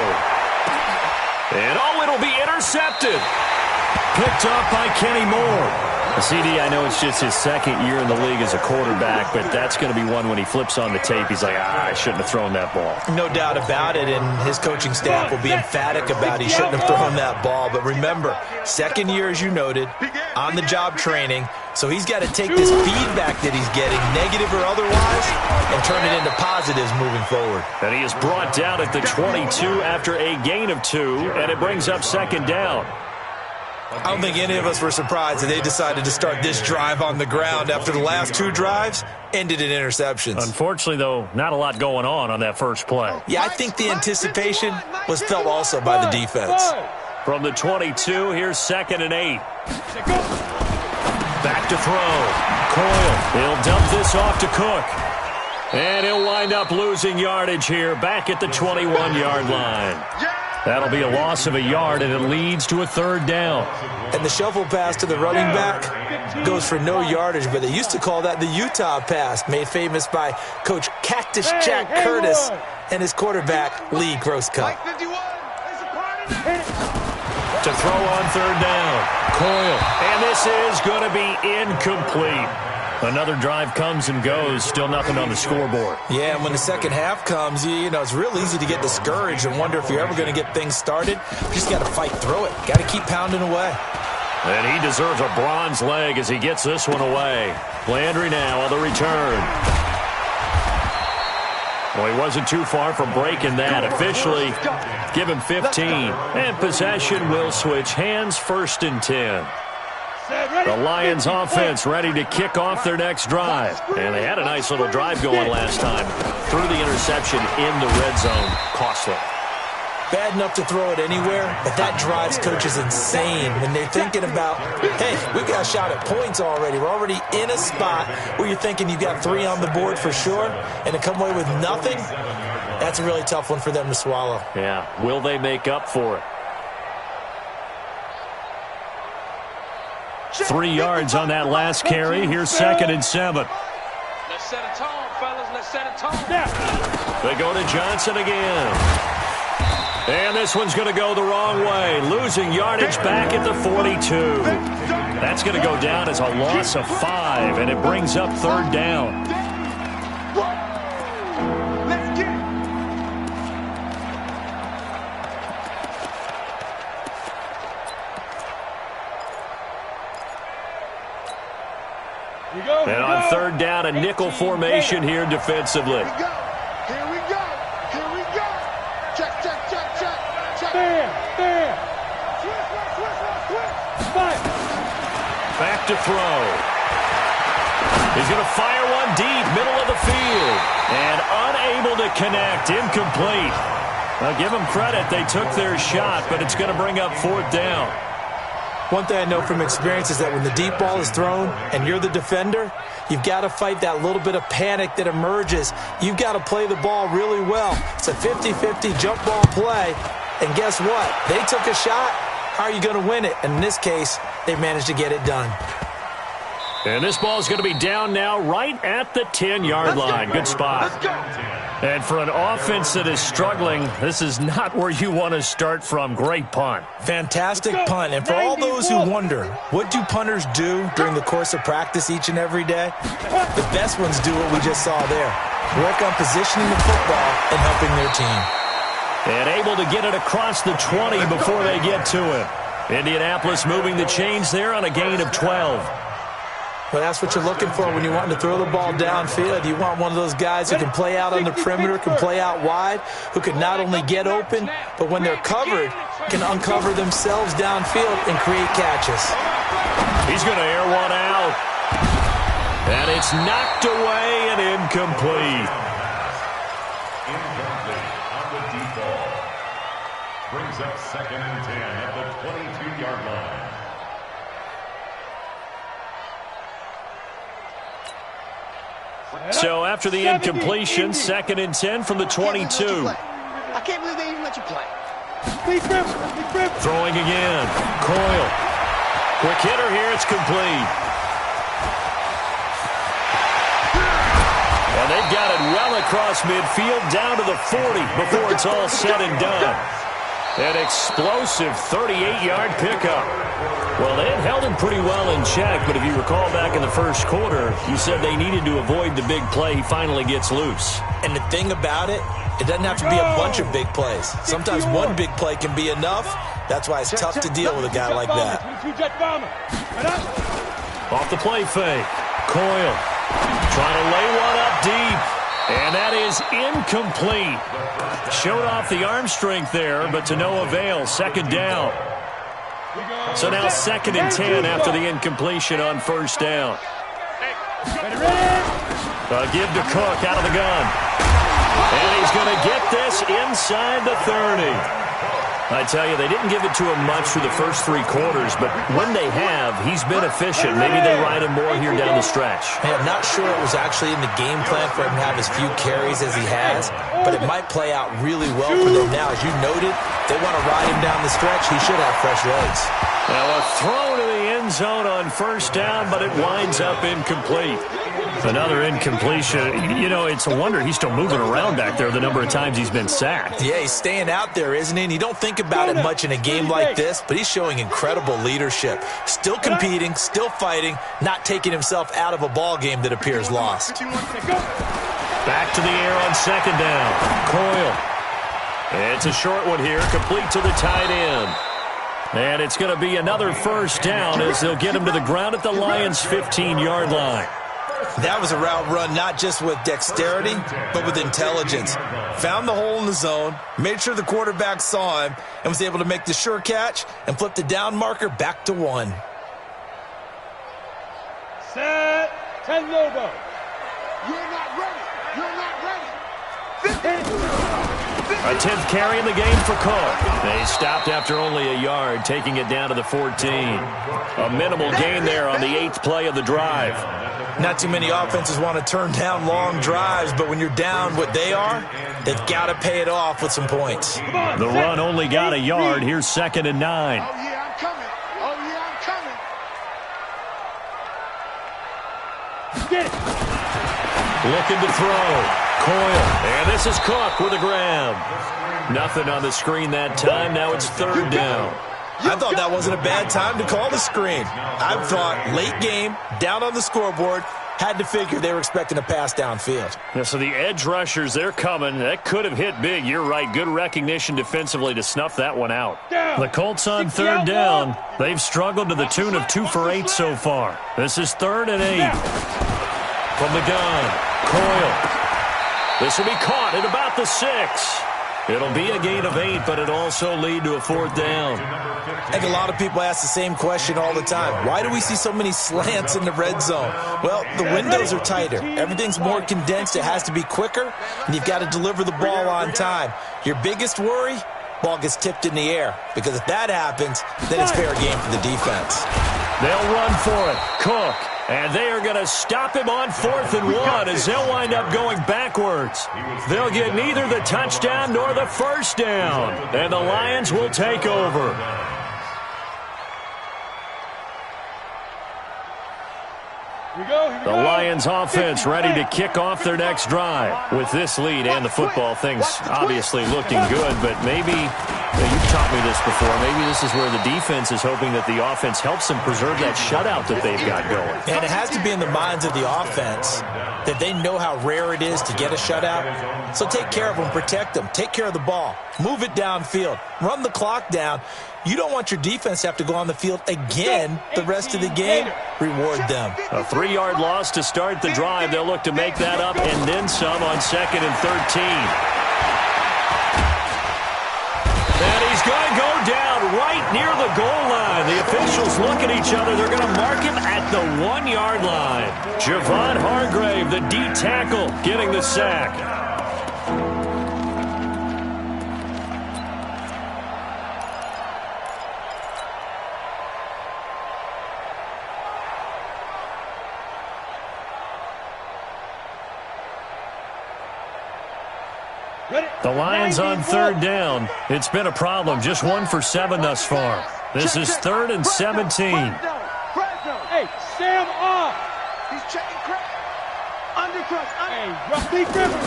And it'll be intercepted. Picked up by Kenny Moore. CD, I know it's just his 2nd year in the league as a quarterback, but that's going to be one when he flips on the tape. He's like, I shouldn't have thrown that ball. No doubt about it, and his coaching staff will be emphatic about he shouldn't have thrown that ball. But remember, 2nd year, as you noted, on-the-job training, so he's got to take this feedback that he's getting, negative or otherwise, and turn it into positives moving forward. And he is brought down at the 22 after a gain of 2, and it brings up second down. I don't think any of us were surprised that they decided to start this drive on the ground after the last 2 drives ended in interceptions. Unfortunately, though, not a lot going on that first play. Yeah, I think the anticipation was felt also by the defense. From the 22, here's 2nd and 8. Back Back to throw. Coyle. He'll dump this off to Cook. And he'll wind up losing yardage here back at the 21-yard line. That'll be a loss of a yard, and it leads to a third down. And the shuffle pass to the running back goes for no yardage, but they used to call that the Utah pass, made famous by Coach Cactus Jack Curtis and his quarterback, Lee Grosscup. To throw on third down. Coyle. And this is going to be incomplete. Another drive comes and goes. Still nothing on the scoreboard. Yeah, and when the second half comes, you know, it's real easy to get discouraged and wonder if you're ever going to get things started. You just got to fight through it. Got to keep pounding away. And he deserves a bronze leg as he gets this one away. Landry now on the return. Well, he wasn't too far from breaking that. Officially, give him 15. And possession will switch hands, 1st and 10. The Lions offense ready to kick off their next drive. And they had a nice little drive going last time. Threw the interception in the red zone. Costly. Bad enough to throw it anywhere, but that drives coaches insane when they're thinking about, hey, we got a shot at points already. We're already in a spot where you're thinking you got 3 on the board for sure, and to come away with nothing, that's a really tough one for them to swallow. Yeah, will they make up for it? 3 yards on that last carry. Here's 2nd and 7. Let's set a tone, fellas. Let's set a tone. They go to Johnson again. And this one's going to go the wrong way. Losing yardage back at the 42. That's going to go down as a loss of 5, and it brings up 3rd down. Let's get it. And on 3rd down, a nickel formation here defensively. Here we go. Here we go. Check. There. Back to throw. He's going to fire one deep, middle of the field. And unable to connect, incomplete. I'll give them credit. They took their shot, but it's going to bring up 4th down. One thing I know from experience is that when the deep ball is thrown and you're the defender, you've got to fight that little bit of panic that emerges. You've got to play the ball really well. It's a 50-50 jump ball play. And guess what? They took a shot. How are you going to win it? And in this case, they managed to get it done. And this ball is going to be down now right at the 10-yard line. Good spot. And for an offense that is struggling, this is not where you want to start from. Great punt. Fantastic punt. And for all those who wonder, what do punters do during the course of practice each and every day? The best ones do what we just saw there. Work on positioning the football and helping their team. And able to get it across the 20 before they get to it. Indianapolis moving the chains there on a gain of 12. Well, that's what you're looking for when you want to throw the ball downfield. You want one of those guys who can play out on the perimeter, can play out wide, who can not only get open, but when they're covered, can uncover themselves downfield and create catches. He's going to air one out. And it's knocked away and incomplete. Incomplete on the deep ball. Brings up 2nd and 10 at the 22-yard line. So after the incompletion, 2nd and 10 from the 22. I can't believe they even let you play. Throwing again. Coyle. Quick hitter here. It's complete. And they've got it well across midfield down to the 40 before it's all said and done. An explosive 38-yard pickup. Well, they had held him pretty well in check, but if you recall back in the first quarter, you said they needed to avoid the big play. He finally gets loose. And the thing about it, it doesn't have to be a bunch of big plays. Sometimes one big play can be enough. That's why it's tough to deal with a guy like that. Off the play fake. Coyle trying to lay one up deep. And that is incomplete. Showed off the arm strength there, but to no avail. 2nd down. So now 2nd and 10 after the incompletion on 1st down. Give to Cook out of the gun. And he's going to get this inside the 30. I tell you, they didn't give it to him much through the first 3 quarters, but when they have, he's been efficient. Maybe they ride him more here down the stretch. Hey, I'm not sure it was actually in the game plan for him to have as few carries as he has, but it might play out really well for them now. As you noted, they want to ride him down the stretch. He should have fresh legs. Now a throw to the end zone on first down, but it winds up incomplete. Another incompletion. You know, it's a wonder he's still moving around back there the number of times he's been sacked. Yeah, he's staying out there, isn't he? And you don't think about it much in a game like this, but he's showing incredible leadership. Still competing, still fighting, not taking himself out of a ball game that appears lost. Back to the air on second down. Coyle. It's a short one here, complete to the tight end. And it's going to be another first down as they'll get him to the ground at the Lions' 15-yard line. That was a route run not just with dexterity, but with intelligence. Found the hole in the zone, made sure the quarterback saw him, and was able to make the sure catch and flip the down marker back to 1. Set. 10 logo. You're not ready. You're not ready. A 10th carry in the game for Cook. They stopped after only a yard, taking it down to the 14. A minimal gain there on the 8th play of the drive. Not too many offenses want to turn down long drives, but when you're down what they are, they've got to pay it off with some points. The run only got a yard. Here's 2nd and 9. Oh, yeah, I'm coming. Oh, yeah, I'm coming. Get it. Looking to throw. Coyle. And this is Cook with a grab. Nothing on the screen that time. Now it's 3rd down. I thought that wasn't a bad time to call the screen. I thought late game, down on the scoreboard, had to figure they were expecting a pass downfield. Yeah, so the edge rushers, they're coming. That could have hit big. You're right. Good recognition defensively to snuff that one out. The Colts on 3rd down. They've struggled to the tune of 2 for 8 so far. This is 3rd and 8. From the gun, Coyle. This will be caught at about the 6. It'll be a gain of 8, but it'll also lead to a 4th down. I think a lot of people ask the same question all the time. Why do we see so many slants in the red zone? Well, the windows are tighter. Everything's more condensed. It has to be quicker, and you've got to deliver the ball on time. Your biggest worry? Ball gets tipped in the air, because if that happens, then it's fair game for the defense. They'll run for it. Cook. And they are going to stop him on 4th and 1 as they'll wind up going backwards. They'll get neither the touchdown nor the first down. And the Lions will take over. The Lions offense ready to kick off their next drive. With this lead and the football, things obviously looking good, but maybe, you've taught me this before, maybe this is where the defense is hoping that the offense helps them preserve that shutout that they've got going. And it has to be in the minds of the offense that they know how rare it is to get a shutout. So take care of them, protect them, take care of the ball, move it downfield, run the clock down. You don't want your defense to have to go on the field again the rest of the game. Reward them. A 3-yard loss to start the drive. They'll look to make that up and then some on 2nd and 13. And he's going to go down right near the goal line. The officials look at each other. They're going to mark him at the 1-yard line. Javon Hargrave, the D tackle, getting the sack. The Lions on 3rd down. It's been a problem. Just 1 for 7 thus far. This is 3rd and 17. Hey, Sam off. He's checking crack. Undercross. Hey, roughly Griffin.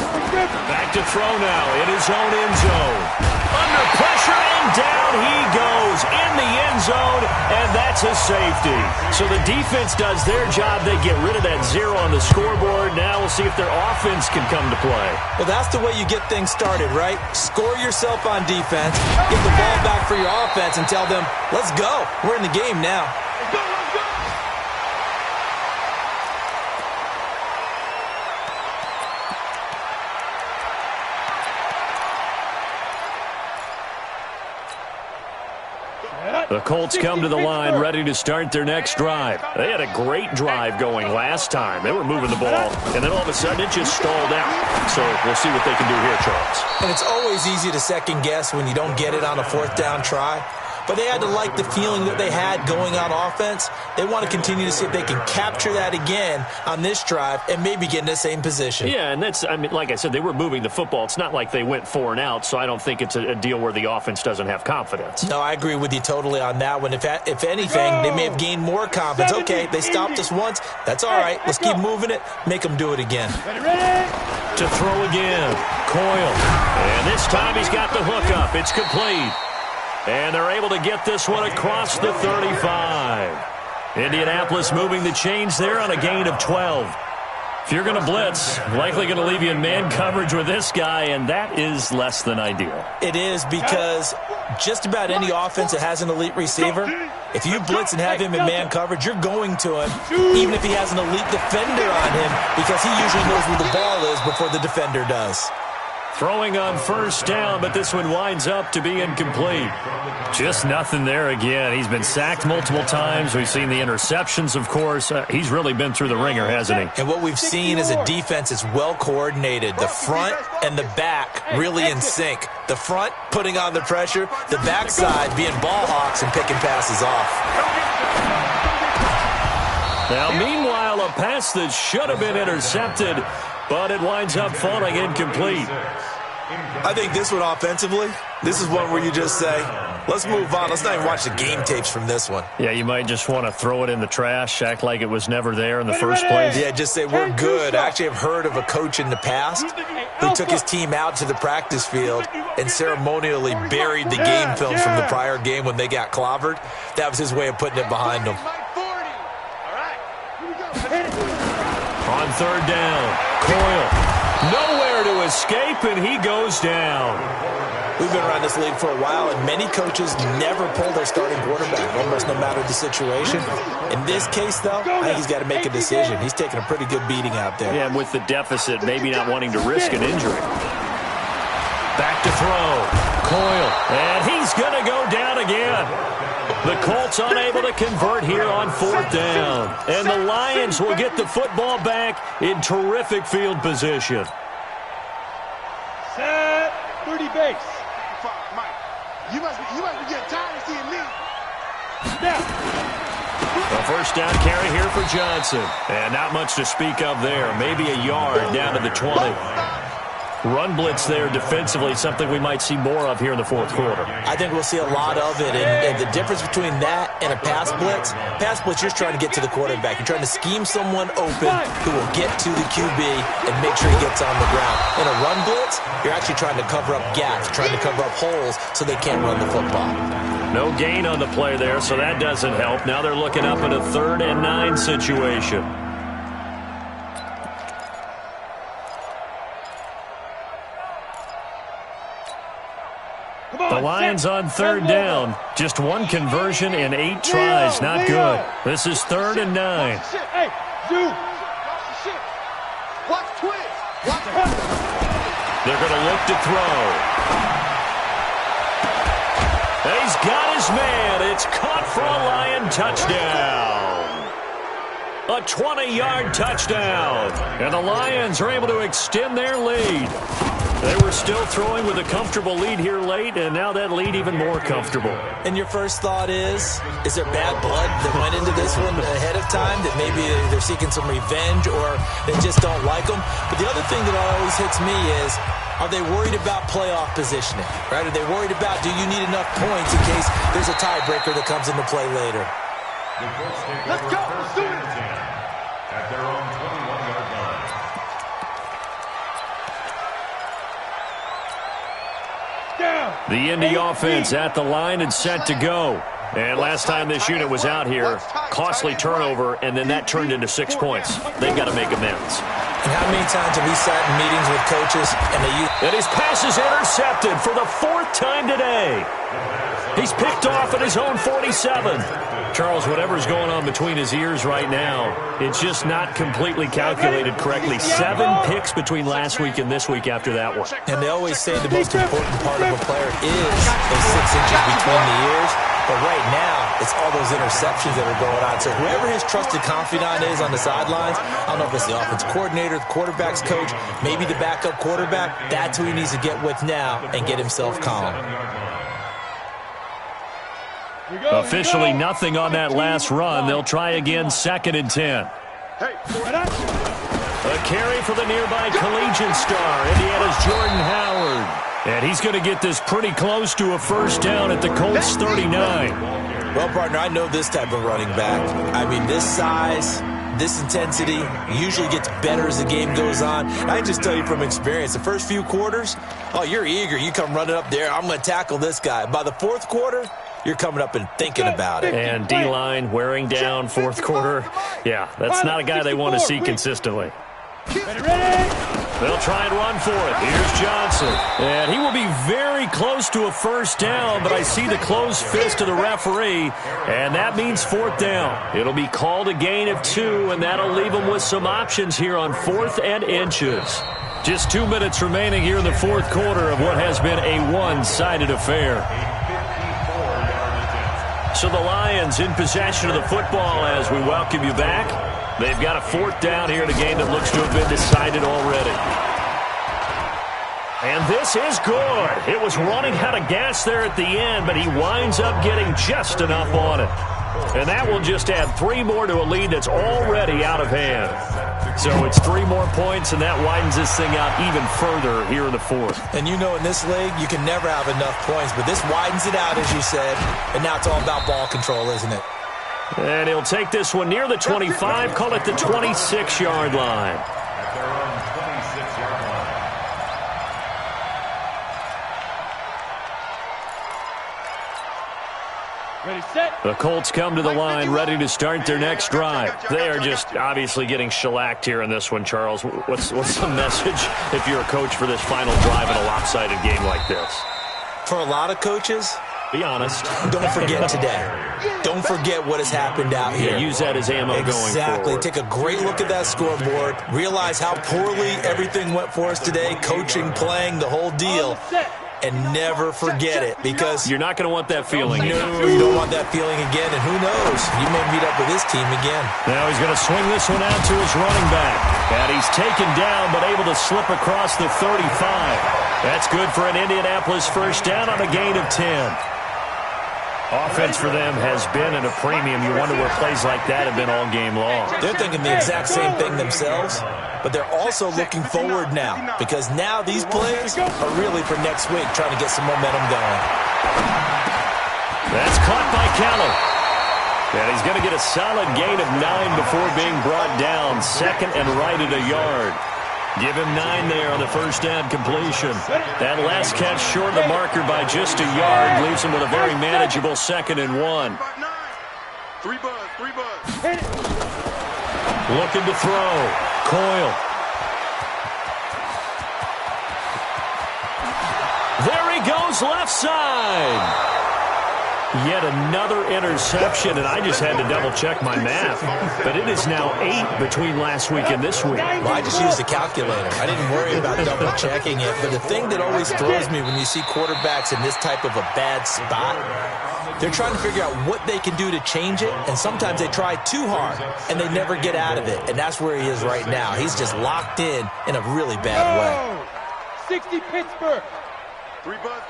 Back to throw now in his own end zone. Under pressure and down he goes in the end zone, and that's a safety. So the defense does their job. They get rid of that 0 on the scoreboard. Now we'll see if their offense can come to play. Well, that's the way you get things started, right? Score yourself on defense, get the ball back for your offense, and tell them, let's go. We're in the game now. Let's go, let's go. The Colts come to the line ready to start their next drive. They had a great drive going last time. They were moving the ball, and then all of a sudden it just stalled out. So we'll see what they can do here, Charles. And it's always easy to second guess when you don't get it on a fourth down try. But they had to like the feeling that they had going on offense. They want to continue to see if they can capture that again on this drive and maybe get in the same position. Yeah, and that's, I mean, like I said, they were moving the football. It's not like they went 4 and out, so I don't think it's a deal where the offense doesn't have confidence. No, I agree with you totally on that one. If anything, they may have gained more confidence. Okay, they stopped us once. That's all right. Let's keep moving it. Make them do it again. To throw again. Coyle. And this time he's got the hook up. It's complete. And they're able to get this one across the 35. Indianapolis moving the chains there on a gain of 12. If you're going to blitz, likely going to leave you in man coverage with this guy, and that is less than ideal. It is, because just about any offense that has an elite receiver, if you blitz and have him in man coverage, you're going to him, even if he has an elite defender on him, because he usually knows where the ball is before the defender does. Throwing on first down, but this one winds up to be incomplete. Just nothing there again. He's been sacked multiple times. We've seen the interceptions, of course. He's really been through the ringer, hasn't he? And what we've seen is a defense that's well coordinated. The front and the back really in sync. The front putting on the pressure, the backside being ball hawks and picking passes off. Now, meanwhile, a pass that should have been intercepted, but it winds up falling incomplete. I think this one offensively, this is one where you just say, let's move on. Let's not even watch the game tapes from this one. Yeah, you might just want to throw it in the trash, act like it was never there in the first place. Yeah, just say, we're good. I actually have heard of a coach in the past who took his team out to the practice field and ceremonially buried the game film from the prior game when they got clobbered. That was his way of putting it behind them. On third down, Coyle. Nowhere to escape, and he goes down. We've been around this league for a while, and many coaches never pull their starting quarterback, almost no matter the situation. In this case, though, I think he's got to make a decision. He's taking a pretty good beating out there. Yeah, with the deficit, maybe not wanting to risk an injury. Back to throw. Coyle. And he's going to go down again. The Colts unable to convert here on fourth down. And the Lions will get the football back in terrific field position. Set 30 base. Mike, you must be getting tired of seeing me. Snap. A first down carry here for Johnson. And not much to speak of there. Maybe a yard down to the 20. Run blitz there defensively, something we might see more of here in the fourth quarter. I think we'll see a lot of it, and the difference between that and a pass blitz, you're trying to get to the quarterback. You're trying to scheme someone open who will get to the QB and make sure he gets on the ground. In a run blitz, you're actually trying to cover up gaps, trying to cover up holes so they can't run the football. No gain on the play there, so that doesn't help. Now they're looking up at a 3rd and 9 situation. The Lions on third down. Just one conversion in 8 tries. Not good. This is 3rd and 9. Hey, dude. Watch twist. They're going to look to throw. He's got his man. It's caught for a Lion touchdown. A 20-yard touchdown. And the Lions are able to extend their lead. They were still throwing with a comfortable lead here late, and now that lead even more comfortable. And your first thought is there bad blood that went into this one ahead of time, that maybe they're seeking some revenge or they just don't like them? But the other thing that always hits me is, are they worried about playoff positioning? Right? Are they worried about, do you need enough points in case there's a tiebreaker that comes into play later? Let's go. Let's do it. At their own 21-yard line. The Indy offense at the line and set to go. And last time this unit was out here, costly turnover, and then that turned into 6 points. They've got to make amends. And how many times have we sat in meetings with coaches and they use... And his pass is intercepted for the 4th time today. He's picked off at his own 47. Charles, whatever's going on between his ears right now, it's just not completely calculated correctly. 7 picks between last week and this week after that one. And they always say the most important part of a player is those 6 inches between the ears. But right now, it's all those interceptions that are going on. So whoever his trusted confidant is on the sidelines, I don't know if it's the offense coordinator, the quarterback's coach, maybe the backup quarterback, that's who he needs to get with now and get himself calm. Officially nothing on that last run. They'll try again, 2nd and 10. A carry for the nearby collegiate star, Indiana's Jordan Howard. And he's going to get this pretty close to a first down at the Colts 39. Well, partner, I know this type of running back. I mean, this size, this intensity usually gets better as the game goes on. I can just tell you from experience, the first few quarters, oh, you're eager. You come running up there, I'm going to tackle this guy. By the fourth quarter, you're coming up and thinking about it. And D-line wearing down fourth quarter. Yeah, that's not a guy they want to see consistently. They'll try and run for it. Here's Johnson. And he will be very close to a first down, but I see the closed fist of the referee, and that means 4th down. It'll be called a gain of 2, and that'll leave them with some options here on 4th and inches. Just 2 minutes remaining here in the fourth quarter of what has been a one-sided affair. So the Lions in possession of the football as we welcome you back. They've got a 4th down here in a game that looks to have been decided already. And this is good. It was running out of gas there at the end, but he winds up getting just enough on it. And that will just add 3 more to a lead that's already out of hand. So it's 3 more points, and that widens this thing out even further here in the fourth. And you know in this league, you can never have enough points, but this widens it out, as you said, and now it's all about ball control, isn't it? And he'll take this one near the 25, call it the 26-yard line. At their own 26-yard line. Ready, set. The Colts come to the line, ready to start their next drive. They are just obviously getting shellacked here in this one, Charles. What's the message if you're a coach for this final drive in a lopsided game like this? For a lot of coaches, be honest. Don't forget today. Don't forget what has happened out here. Yeah, use that as ammo going forward. Exactly. Take a great look at that scoreboard. Realize how poorly everything went for us today. Coaching, playing, the whole deal. And never forget it, because you're not going to want that feeling. No, you don't want that feeling again. And who knows? You may meet up with this team again. Now he's going to swing this one out to his running back. And he's taken down, but able to slip across the 35. That's good for an Indianapolis first down on a gain of 10. Offense for them has been at a premium. You wonder where plays like that have been all game long. They're thinking the exact same thing themselves, but they're also looking forward now, because now these plays are really for next week, trying to get some momentum going. That's caught by Keller. And he's going to get a solid gain of 9 before being brought down. 2nd and right at a yard. Give him 9 there on the first down completion. That last catch short of the marker by just a yard leaves him with a very manageable 2nd and 1. 3 buzz. Looking to throw. Coyle. There he goes, left side. Yet another interception, and I just had to double-check my math. But it is now 8 between last week and this week. Well, I just used a calculator. I didn't worry about double-checking it. But the thing that always throws me when you see quarterbacks in this type of a bad spot, they're trying to figure out what they can do to change it, and sometimes they try too hard, and they never get out of it. And that's where he is right now. He's just locked in a really bad way. 60 Pittsburgh. 3 buzz.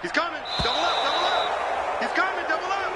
He's coming. Double up. He's coming. Double up.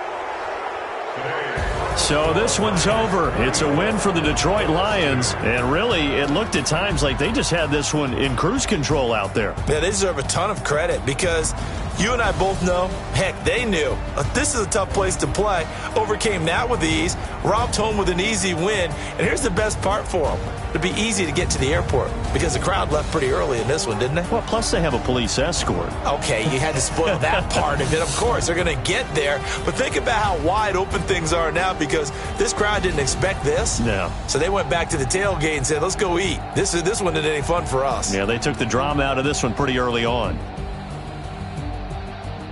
So this one's over. It's a win for the Detroit Lions. And really, it looked at times like they just had this one in cruise control out there. Yeah, they deserve a ton of credit, because you and I both know, heck, they knew. This is a tough place to play. Overcame that with ease. Robbed home with an easy win. And here's the best part for them. It'd be easy to get to the airport, because the crowd left pretty early in this one, didn't they? Well, plus they have a police escort. Okay, you had to spoil that part of it. Of course, they're going to get there. But think about how wide open things are now, because this crowd didn't expect this. No. So they went back to the tailgate and said, let's go eat. This one isn't any fun for us. Yeah, they took the drama out of this one pretty early on.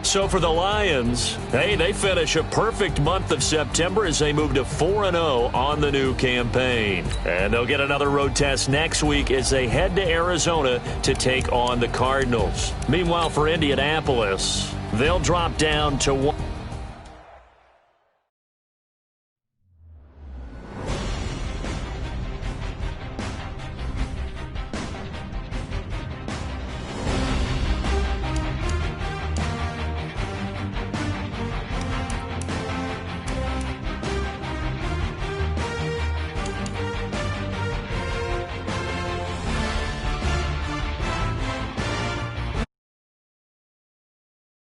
So for the Lions, hey, they finish a perfect month of September as they move to 4-0 on the new campaign. And they'll get another road test next week as they head to Arizona to take on the Cardinals. Meanwhile, for Indianapolis, They'll drop down to 1.